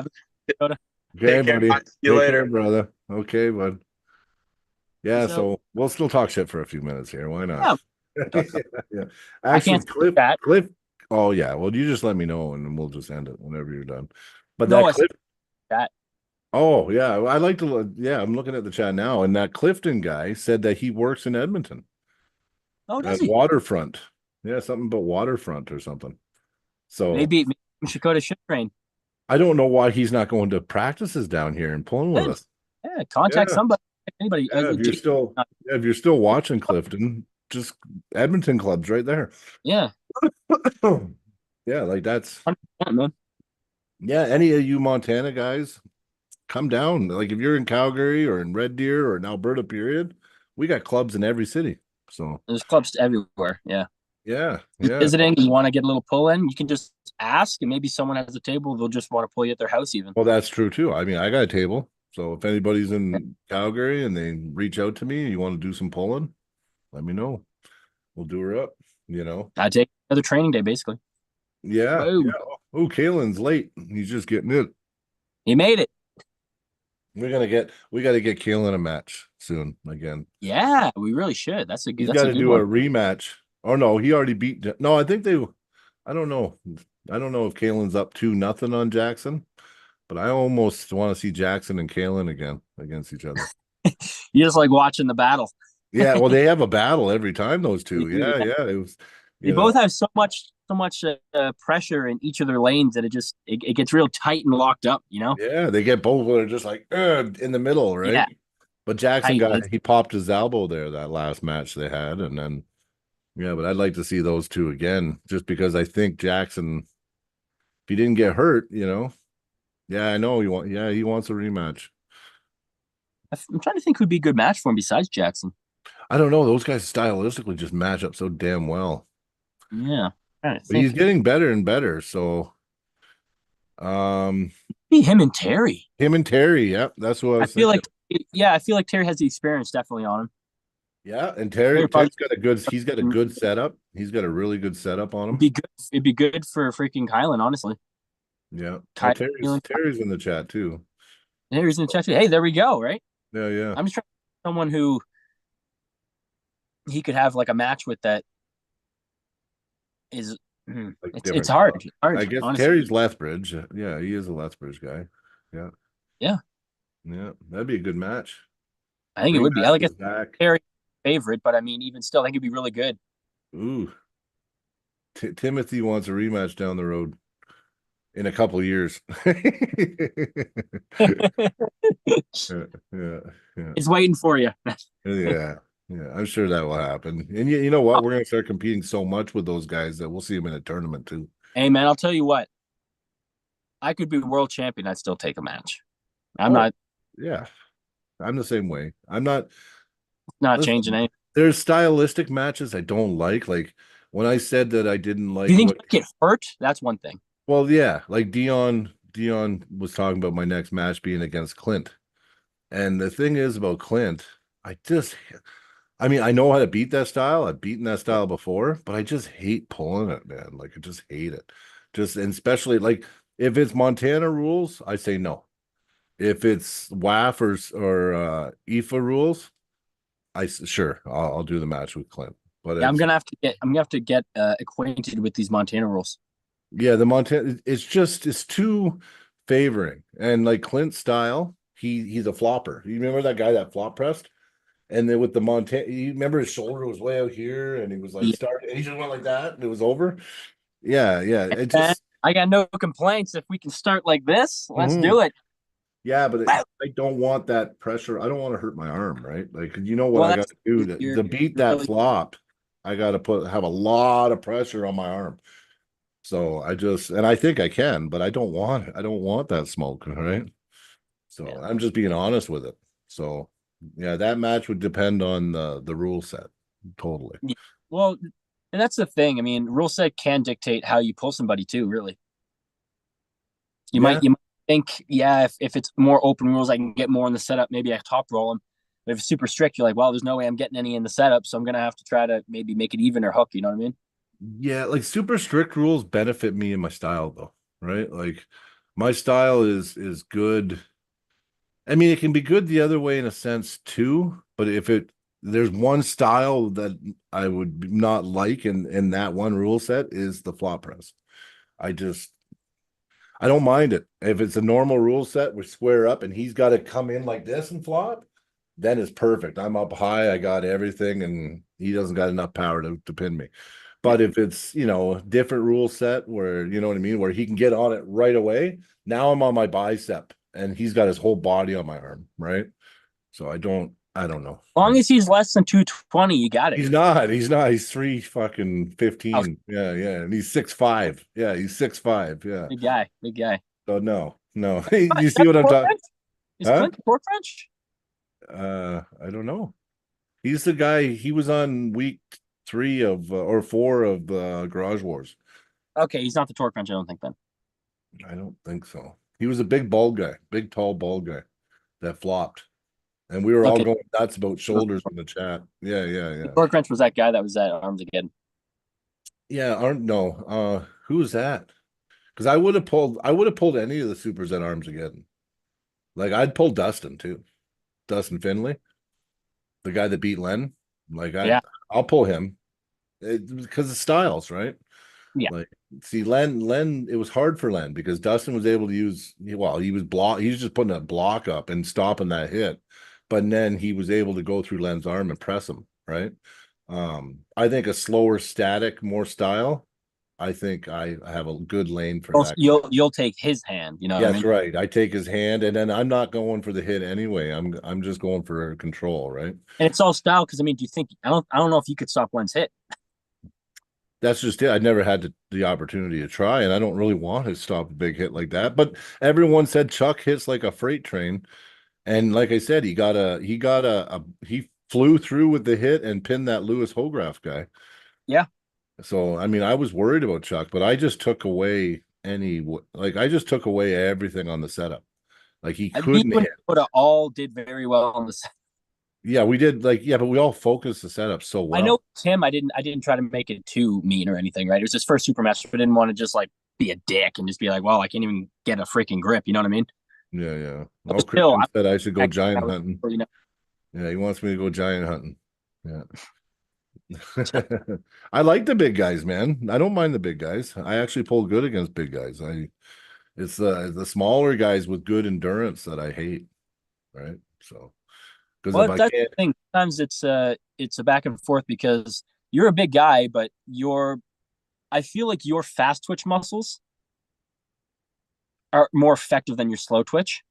Okay, Take care, buddy. guys. See you Take later. care, brother. Okay, bud. Yeah, So- so we'll still talk shit for a few minutes here. Why not? Yeah. Yeah. I Actually, can't skip that. Cliff. Oh yeah. Well, you just let me know and we'll just end it whenever you're done. But No, that I Cliff. that. Oh yeah, I like to. Yeah, I'm looking at the chat now, and that Clifton guy said that he works in Edmonton Oh, does at he? Waterfront. Yeah, something about Waterfront or something. So Maybe Shakota should train. I don't know why he's not going to practices down here and pulling with Good. us. Yeah, contact Yeah. somebody. Anybody. Yeah, if you're still watching Clifton, just Edmonton clubs right there. Yeah. Yeah, like that's 100%, man. yeah. Any of you Montana guys, come down. Like if you're in Calgary or in Red Deer or in Alberta, period, we got clubs in every city. So There's clubs everywhere. Yeah. yeah. Visiting, you want to get a little pull in, you can just ask, and maybe someone has a table. They'll just want to pull you at their house, even. Well, that's true too. I mean, I got a table. So if anybody's in Calgary and they reach out to me, you want to do some pulling, let me know. We'll do her up, I take another training day, basically. Yeah. Boom. Yeah. Oh, Kalen's late. He's just getting it. He made it. We got to get Kalen a match soon again. Yeah, we really should. That's a good. He's That's got a to good do one. a rematch. Oh no, he already beat. No, I think I don't know. I don't know if Kalen's up 2-0 on Jackson, but I almost want to see Jackson and Kalen again against each other. You just like watching the battle. Yeah, well, they have a battle every time. Those two. Yeah. It was. They both have so much pressure in each of their lanes that it gets real tight and locked up. Yeah, they get both. They're just like in the middle, right? Yeah. But Jackson Tight. he popped his elbow there that last match they had, and then yeah. But I'd like to see those two again, just because I think Jackson, if he didn't get hurt, yeah, I know he wants a rematch. I'm trying to think who'd be a good match for him besides Jackson. I don't know. Those guys stylistically just match up so damn well. Yeah. But he's getting better and better. So, be him and Terry. Yep, that's what I was feel thinking. I feel like Terry has the experience definitely on him. Yeah, and Terry's got a good setup. He's got a really good setup on him. It'd be good for freaking Kylan, honestly. Yeah. Terry's in the chat too. Terry's in the chat too. Hey, there we go, right? Yeah. I'm just trying to find someone who he could have like a match with that is Like It's different hard. stuff. It's hard, I guess honestly. Terry's Lethbridge. Yeah, he is a Lethbridge guy. Yeah. Yeah. Yeah. That'd be a good match. I think it would be. I Rematch like a with Zach. Terry favorite, but I mean, even still, I think it'd be really good. Ooh. Timothy wants a rematch down the road in a couple of years. Yeah, yeah, yeah. It's waiting for you. Yeah, yeah, I'm sure that will happen. And you know what? We're gonna start competing so much with those guys that we'll see them in a tournament too. Hey, man, I'll tell you what. I could be world champion. I'd still take a match. I'm Oh, not yeah, I'm the same way. I'm not. changing Listen, anything. there's stylistic matches I don't like. Like when I said that I didn't Do you like think what. you get hurt? That's one thing. Well, yeah, like Dion was talking about my next match being against Clint, and the thing is about Clint, I mean, I know how to beat that style. I've beaten that style before, but I just hate pulling it, man. Like I just hate it. Just and especially like if it's Montana rules, I say no. If it's WAF or IFA rules, sure I'll do the match with Clint. But Yeah, it's I'm gonna have to get acquainted with these Montana rules. yeah, the Montana it's too favoring. And like Clint's style, he's a flopper. You remember that guy that flop pressed? And then with the Montana, you remember his shoulder was way out here, and he was like Yeah. starting, and he just went like that, and it was over. Yeah, yeah. It just, I got no complaints. If we can start like this, let's mhm. do it. Yeah, but Wow. I don't want that pressure. I don't want to hurt my arm, right? Like, you know what Well, I got that's to do you're to beat that really flop. I got to have a lot of pressure on my arm. So and I think I can, but I don't want it. I don't want that smoke, right? So yeah. I'm just being honest with it. So yeah, that match would depend on the rule set totally. Yeah. Well, and that's the thing. I mean, rule set can dictate how you pull somebody too. Really, Yeah, you might think, yeah, if it's more open rules, I can get more in the setup. Maybe I top roll them. But if it's super strict, you're like, well, there's no way I'm getting any in the setup, so I'm gonna have to try to maybe make it even or hook. You know what I mean? yeah, like super strict rules benefit me in my style though, right? Like my style is good. I mean, it can be good the other way in a sense too, but if there's one style that I would not like in that one rule set is the flop press. I just I don't mind it. If it's a normal rule set with square up and he's got to come in like this and flop, then it's perfect. I'm up high, I got everything, and he doesn't got enough power to pin me. Yeah. But if it's, different rule set where, you know what I mean, where he can get on it right away, now I'm on my bicep and he's got his whole body on my arm, right? So I don't know. As long as he's less than 220, you got it. He's 3 fucking 15. Yeah, yeah. And he's 6'5". Yeah, he's 6'5". Yeah. Big guy, big guy. So no. You see what I'm talking? Is Huh? Clint the torque wrench? I don't know. He's the guy. He was on week 3 of or 4 of the Garage Wars. Okay, he's not the torque wrench. I don't think then. I don't think so. He was a big bald guy, big tall bald guy that flopped, and we were all Okay, going nuts about shoulders in the chat. Yeah, yeah, the yeah, torque wrench was that guy that was at Arms again. yeah. Aren't no. Who's that? Because I would have pulled any of the supers at Arms again. Like I'd pull Dustin too, Dustin Finley, the guy that beat Len. Like Yeah, I'll pull him because of styles, right? yeah. Like, see, Len, it was hard for Len because Dustin was able to use, well, he was just putting a block up and stopping that hit, but then he was able to go through Len's arm and press him, right? I think a slower static, more style. I think I have a good lane for that. You'll take his hand. You know what I Yes, mean? right. I take his hand, and then I'm not going for the hit anyway. I'm just going for control, right? And it's all style because I mean, do you think I don't know if you could stop Len's hit. That's just it. I never had the opportunity to try, and I don't really want to stop a big hit like that. But everyone said Chuck hits like a freight train, and like I said, he flew through with the hit and pinned that Lewis Hograf guy. Yeah, So I mean, I was worried about Chuck, but I just took away I just took away everything on the setup. Like he I think couldn't when hit. all did very well on the. Yeah, we did but we all focused the setup so I know well. Tim. I didn't try to make it too mean or anything. Right? It was his first super match, but I didn't want to just like be a dick and just be like, well, I can't even get a freaking grip. You know what I mean? Yeah, yeah. Well, But still, Christian said I should go giant I was, hunting. you know, Yeah, he wants me to go giant hunting. Yeah. I like the big guys, man. I don't mind the big guys. I actually pull good against big guys. It's the smaller guys with good endurance that I hate, right? So because if Well, I that's the can't, thing. Sometimes it's a back and forth because you're a big guy, but I feel like your fast twitch muscles are more effective than your slow twitch,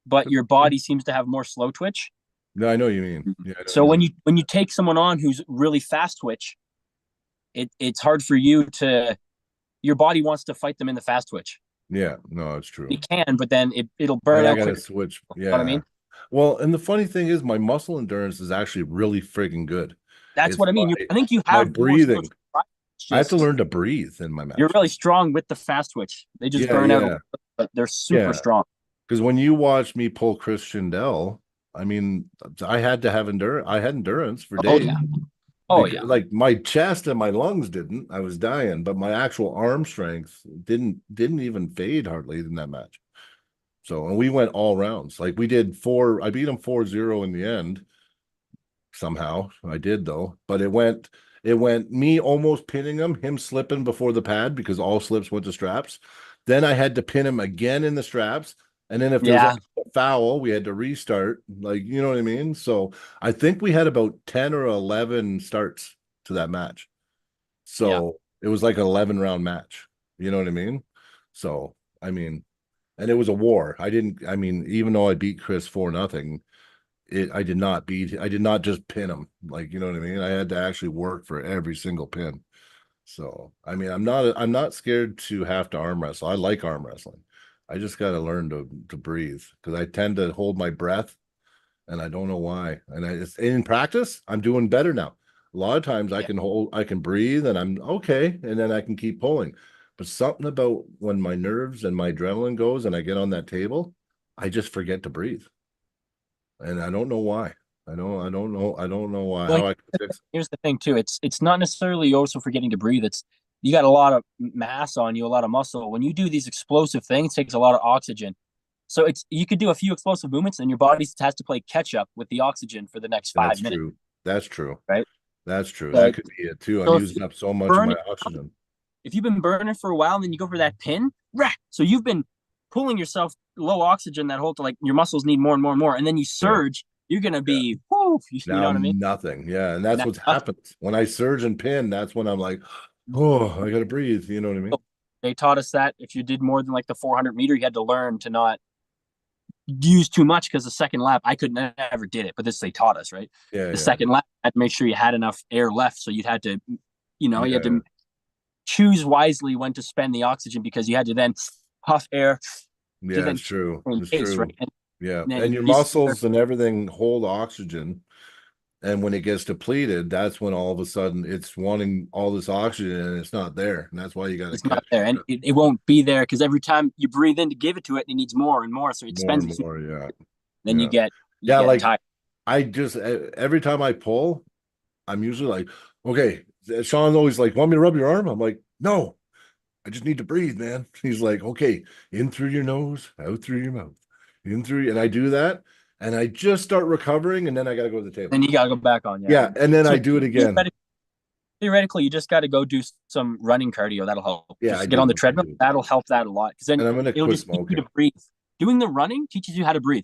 but your body seems to have more slow twitch. no, I know what you mean. Yeah, I know what So you when mean. you take someone on who's really fast twitch, it's hard for you to your body wants to fight them in the fast twitch. Yeah, no, it's true. It can, but then it'll Then burn I out gotta quicker. switch. You know what I Yeah. mean? Well, and the funny thing is, my muscle endurance is actually really friggin' good. That's It's what I mean. I think you my have more slow breathing. twitch. It's I have to just learn to breathe in my you're match. really strong with the fast twitch. They just Yeah, burn out, yeah, but they're super yeah. strong. Because when you watch me pull Chris Schindel, I mean, I had to have endurance. I had endurance for Oh days. yeah. Oh Because, yeah. like my chest and my lungs didn't. I was dying, but my actual arm strength didn't even fade hardly in that match. So, and we went all rounds. Like we did four. I beat him 4-0 in the end. Somehow I did though, but it went me almost pinning him slipping before the pad because all slips went to straps. Then I had to pin him again in the straps. And then if there was Yeah. a foul, we had to restart. Like, you know what I mean? So I think we had about 10 or 11 starts to that match. Yeah. So it was like an 11 round match. You know what I mean? So, I mean, and it was a war. I mean, even though I beat Chris 4-0, I did not just pin him. Like, you know what I mean? I had to actually work for every single pin. So, I mean, I'm not scared to have to arm wrestle. I like arm wrestling. I just got to learn to breathe because I tend to hold my breath and I don't know why. And in practice, I'm doing better now. A lot of times Yeah. I can breathe and I'm okay. And then I can keep pulling. But something about when my nerves and my adrenaline goes and I get on that table, I just forget to breathe. And I don't know why. I don't know why. Well, How I can fix here's the thing too. It's not necessarily also forgetting to breathe. It's you got a lot of mass on you, a lot of muscle. When you do these explosive things, it takes a lot of oxygen. So it's you could do a few explosive movements, and your body has to play catch up with the oxygen for the next That's 5 minutes, true. That's true. right? That's true. That But could be it too. I'm so using up so much of my burning, oxygen. if you've been burning for a while, and then you go for that pin, so you've been pulling yourself low oxygen that whole like your muscles need more and more and more, and then you Yeah. surge, you're gonna Yeah. be, whoo, you know Now what I mean? nothing. Yeah. And that's Now, what happens. When I surge and pin, that's when I'm like, oh, I gotta breathe. You know what I mean? they taught us that if you did more than like the 400-meter, you had to learn to not use too much because the second lap, I could never did it, but this they taught us, right? Yeah, The yeah. second lap, I had to make sure you had enough air left, so you'd had to, you had Yeah. to choose wisely when to spend the oxygen because you had to then puff air to Yeah, then it's true. in It's case, right? true. Yeah. And then And your you muscles and everything hold oxygen. And when it gets depleted, that's when all of a sudden it's wanting all this oxygen and it's not there. And that's why you got to it's not catch there, and it won't be there because every time you breathe in to give it to it, it needs more and more, so it more spends and it. more. Yeah. Then Yeah. you Yeah. get Like tired. I just, every time I pull, I'm usually like, okay, Sean's always like, want me to rub your arm? I'm like, no, I just need to breathe, man. He's like, okay, in through your nose, out through your mouth, in through, and I do that. And I just start recovering and then I got to go to the table. Then you gotta go back on, yeah. Yeah. And then So I do it again. theoretically, you just got to go do some running cardio. That'll help. Yeah, I Just get on the do. I treadmill. do. That'll help that a lot because then And I'm going to it'll quit just teach you to smoking. breathe. Doing the running teaches you how to breathe.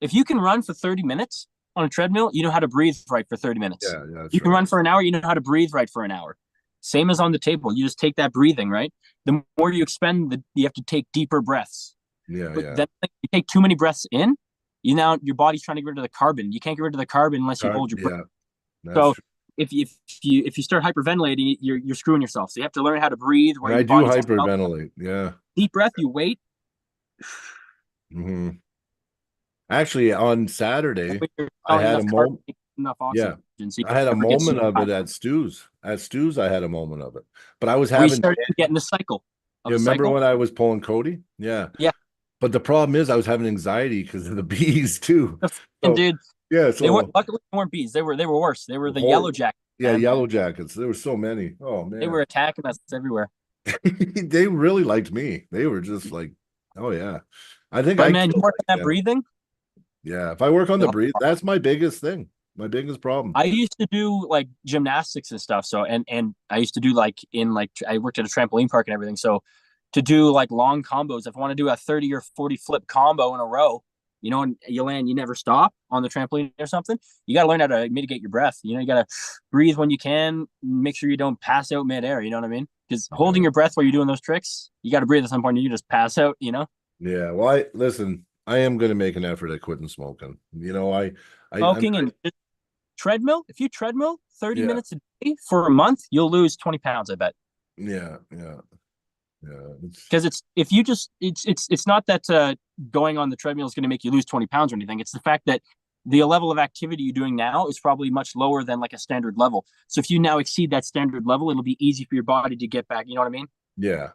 If you can run for 30 minutes on a treadmill, you know how to breathe right for 30 minutes. Yeah, that's You can right. run for an hour, you know how to breathe right for an hour. Same as on the table. You just take that breathing, right? The more you expend, you have to take deeper breaths. Yeah, But yeah. then you take too many breaths in, your body's trying to get rid of the carbon. You can't get rid of the carbon unless you hold your breath. Yeah, that's So true. if you start hyperventilating, you're screwing yourself. So you have to learn how to breathe And where I your do body's up. hyperventilate. Yeah. Deep breath, you wait. Hmm. Actually, on Saturday, When you're I not had a enough carbon, moment. enough Yeah, oxygen, so you I had a never get moment super of high. it at Stu's. At Stu's, I had a moment of it. But I was We having, started to get in the cycle of you a remember cycle. when I was pulling Cody? Yeah. Yeah, But the problem is I was having anxiety because of the bees too. and So dude, yeah, they weren't so luckily they weren't bees. They were worse. They were the yellow horrible. jacket, Yeah, man. yellow jackets. There were so many. Oh They man. were attacking us everywhere. They really liked me. They were just like, oh yeah. I think But I man, you killed work on that them. breathing. Yeah, if I work on the It'll- breathe, that's my biggest thing. My biggest problem. I used to do like gymnastics and stuff. So and I used to do like I worked at a trampoline park and everything. So to do like long combos, if I want to do a 30 or 40 flip combo in a row, and you land, you never stop on the trampoline or something. You got to learn how to mitigate your breath. You got to breathe when you can. Make sure you don't pass out midair. You know what I mean? Because holding your breath while you're doing those tricks, you got to breathe at some point. You just pass out. Yeah. Well, listen. I am going to make an effort at quitting smoking. Smoking and treadmill. If you treadmill 30 Yeah. minutes a day for a month, you'll lose 20 pounds. I bet. Yeah. Because it's not that going on the treadmill is going to make you lose 20 pounds or anything. It's the fact that the level of activity you're doing now is probably much lower than like a standard level. So if you now exceed that standard level, it'll be easy for your body to get back. You know what I mean? Yeah.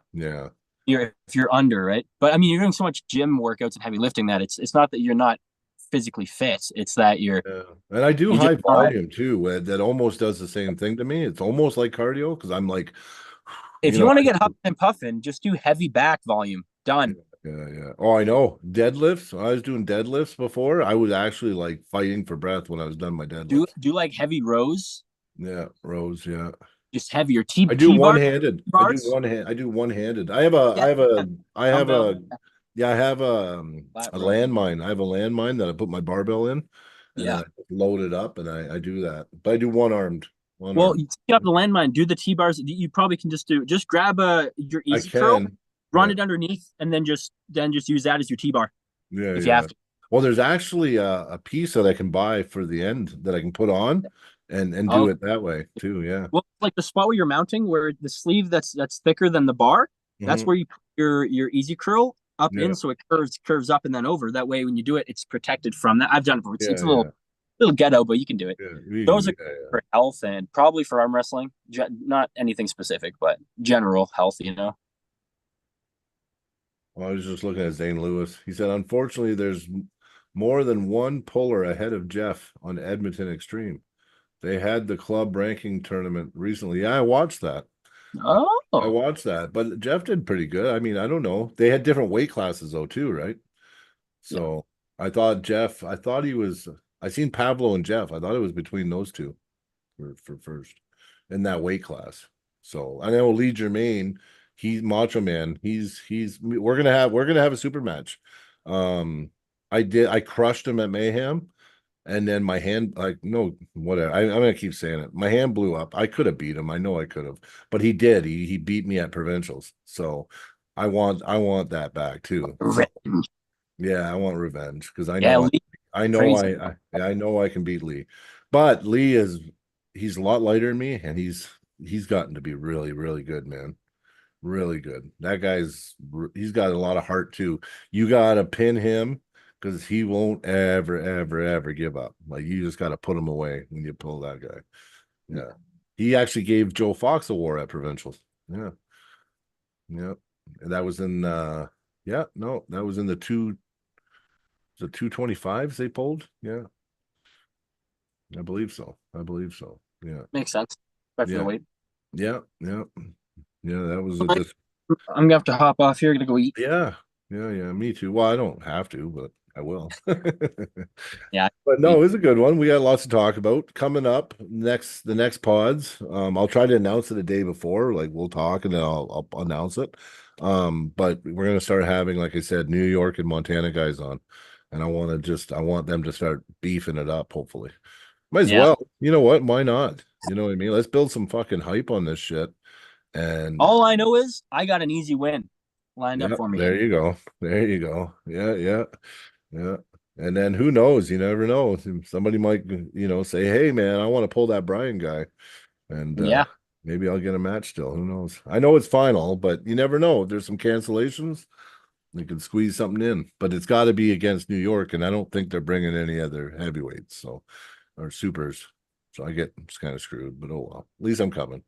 If you're under, right? But I mean, you're doing so much gym workouts and heavy lifting that it's not that you're not physically fit. It's that Yeah. And I do you high just volume too. That almost does the same thing to me. It's almost like cardio because I'm like, if you want to get huffing and puffing, just do heavy back volume. Done. Yeah. Oh, I know. Deadlifts. When I was doing deadlifts before, I was actually like fighting for breath when I was done my deadlifts. Do like heavy rows. Yeah, rows. Yeah. Just heavier T. I do T-bar one-handed. bars. I do one-handed. I have a Flat row. landmine. I have a landmine that I put my barbell in and then I load it up and I do that. But I do one-armed. Well, you take up the landmine, do the T-bars. You probably can just grab your easy curl, run it underneath, and then just use that as your T-bar. Yeah, if you have to. Well, there's actually a piece that I can buy for the end that I can put on and do it that way too. Yeah. Well, like the spot where you're mounting, where the sleeve that's thicker than the bar, that's where you put your easy curl up in, so it curves up and then over. That way, when you do it, it's protected from that. I've done it before. It's a little ghetto, but you can do it. Those are for health and probably for arm wrestling. Not anything specific, but general health. Well, I was just looking at Zane Lewis. He said, unfortunately, there's more than one puller ahead of Jeff on Edmonton Extreme. They had the club ranking tournament recently. Yeah, I watched that. Oh, I watched that, but Jeff did pretty good. I mean, I don't know. They had different weight classes though, too, right? So I thought I seen Pablo and Jeff. I thought it was between those two for first in that weight class. So I know Lee Germain, he's Macho Man. We're gonna have a super match. I crushed him at Mayhem. And then my hand, like, no, whatever. I'm gonna keep saying it. My hand blew up. I could have beat him. I know I could have, but he did. He beat me at provincials. So I want that back too. So, yeah, I want revenge because I know I know I can beat Lee. But Lee he's a lot lighter than me, and he's gotten to be really, really good, man. Really good. That he's got a lot of heart too. You gotta pin him because he won't ever give up. Like, you just got to put him away when you pull that guy. Yeah. He actually gave Joe Fox a war at provincials. Yeah. And that was in that was in the 225s they pulled. Yeah. I believe so. Yeah. Makes sense. Right for the weight. Yeah. That was I'm gonna have to hop off here. Gonna go eat. Yeah. Me too. Well, I don't have to, but I will. Yeah. But no, it's a good one. We got lots to talk about coming up the next pods. I'll try to announce it the day before. Like, we'll talk and then I'll announce it. But we're gonna start having, like I said, New York and Montana guys on. And I want them to start beefing it up, hopefully. Might as well. You know what? Why not? You know what I mean? Let's build some fucking hype on this shit. And all I know is I got an easy win lined up for me. There you go. Yeah. And then who knows? You never know. Somebody might, say, hey, man, I want to pull that Brian guy. And maybe I'll get a match still. Who knows? I know it's final, but you never know. If there's some cancellations, they can squeeze something in. But it's got to be against New York, and I don't think they're bringing any other heavyweights or supers. So I get kind of screwed, but oh well. At least I'm coming.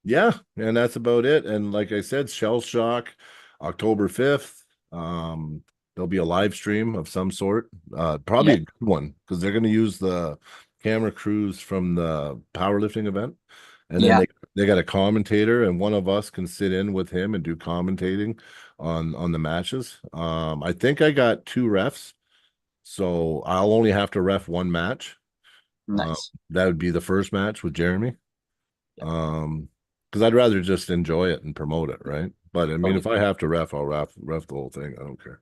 Yeah, and that's about it. And like I said, Shell Shock, October 5th. There'll be a live stream of some sort. Probably a good one, because they're going to use the camera crews from the powerlifting event. And then they got a commentator, and one of us can sit in with him and do commentating on the matches. I think I got 2 refs. So I'll only have to ref one match. Nice. That would be the first match with Jeremy. Yep. Because I'd rather just enjoy it and promote it, right? But I mean, if I have to ref, I'll ref the whole thing. I don't care.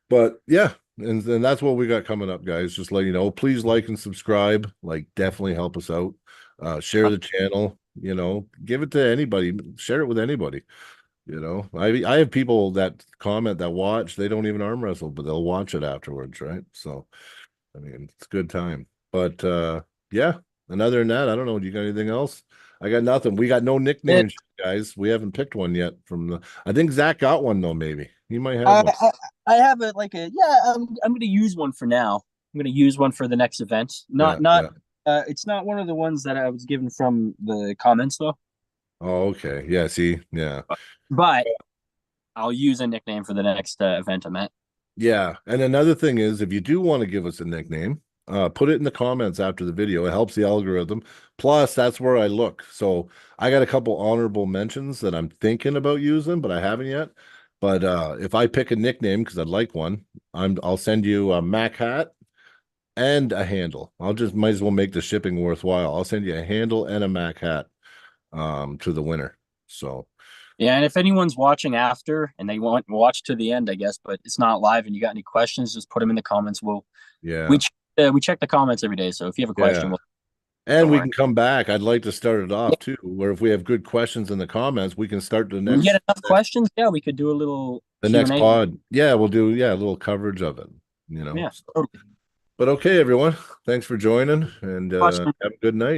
But yeah, and that's what we got coming up, guys. Just let you know. Please like and subscribe. Like, definitely help us out. Share the channel. You know, give it to anybody. Share it with anybody. You know, I have people that comment that watch. They don't even arm wrestle, but they'll watch it afterwards, right? So, I mean, it's a good time. But yeah. And other than that, I don't know. Do you got anything else? I got nothing. We got no nicknames, guys. We haven't picked one yet. From the, I think Zach got one though. Maybe he might have one. I have a like a yeah. I'm gonna use one for now. I'm gonna use one for the next event. Not Yeah. It's not one of the ones that I was given from the comments though. Oh, okay. Yeah. See. Yeah. But I'll use a nickname for the next event I'm at. Yeah. And another thing is, if you do want to give us a nickname, put it in the comments after the video. It helps the algorithm. Plus, that's where I look. So I got a couple honorable mentions that I'm thinking about using, but I haven't yet. But if I pick a nickname because I'd like one, I'll send you a Mac hat and a handle. I'll just might as well make the shipping worthwhile. I'll send you a handle and a Mac hat to the winner. So Yeah, and if anyone's watching after and they want watch to the end, I guess, but it's not live and you got any questions, just put them in the comments. yeah. We check the comments every day. So if you have a question, Yeah. we'll And we can come back. I'd like to start it off too, where if we have good questions in the comments, we can start the we next get enough questions. Yeah, we could do a little the Q&A. next pod. Yeah, we'll do a little coverage of it, you know. Yeah, So. totally. But okay, everyone. Thanks for joining and have a good night.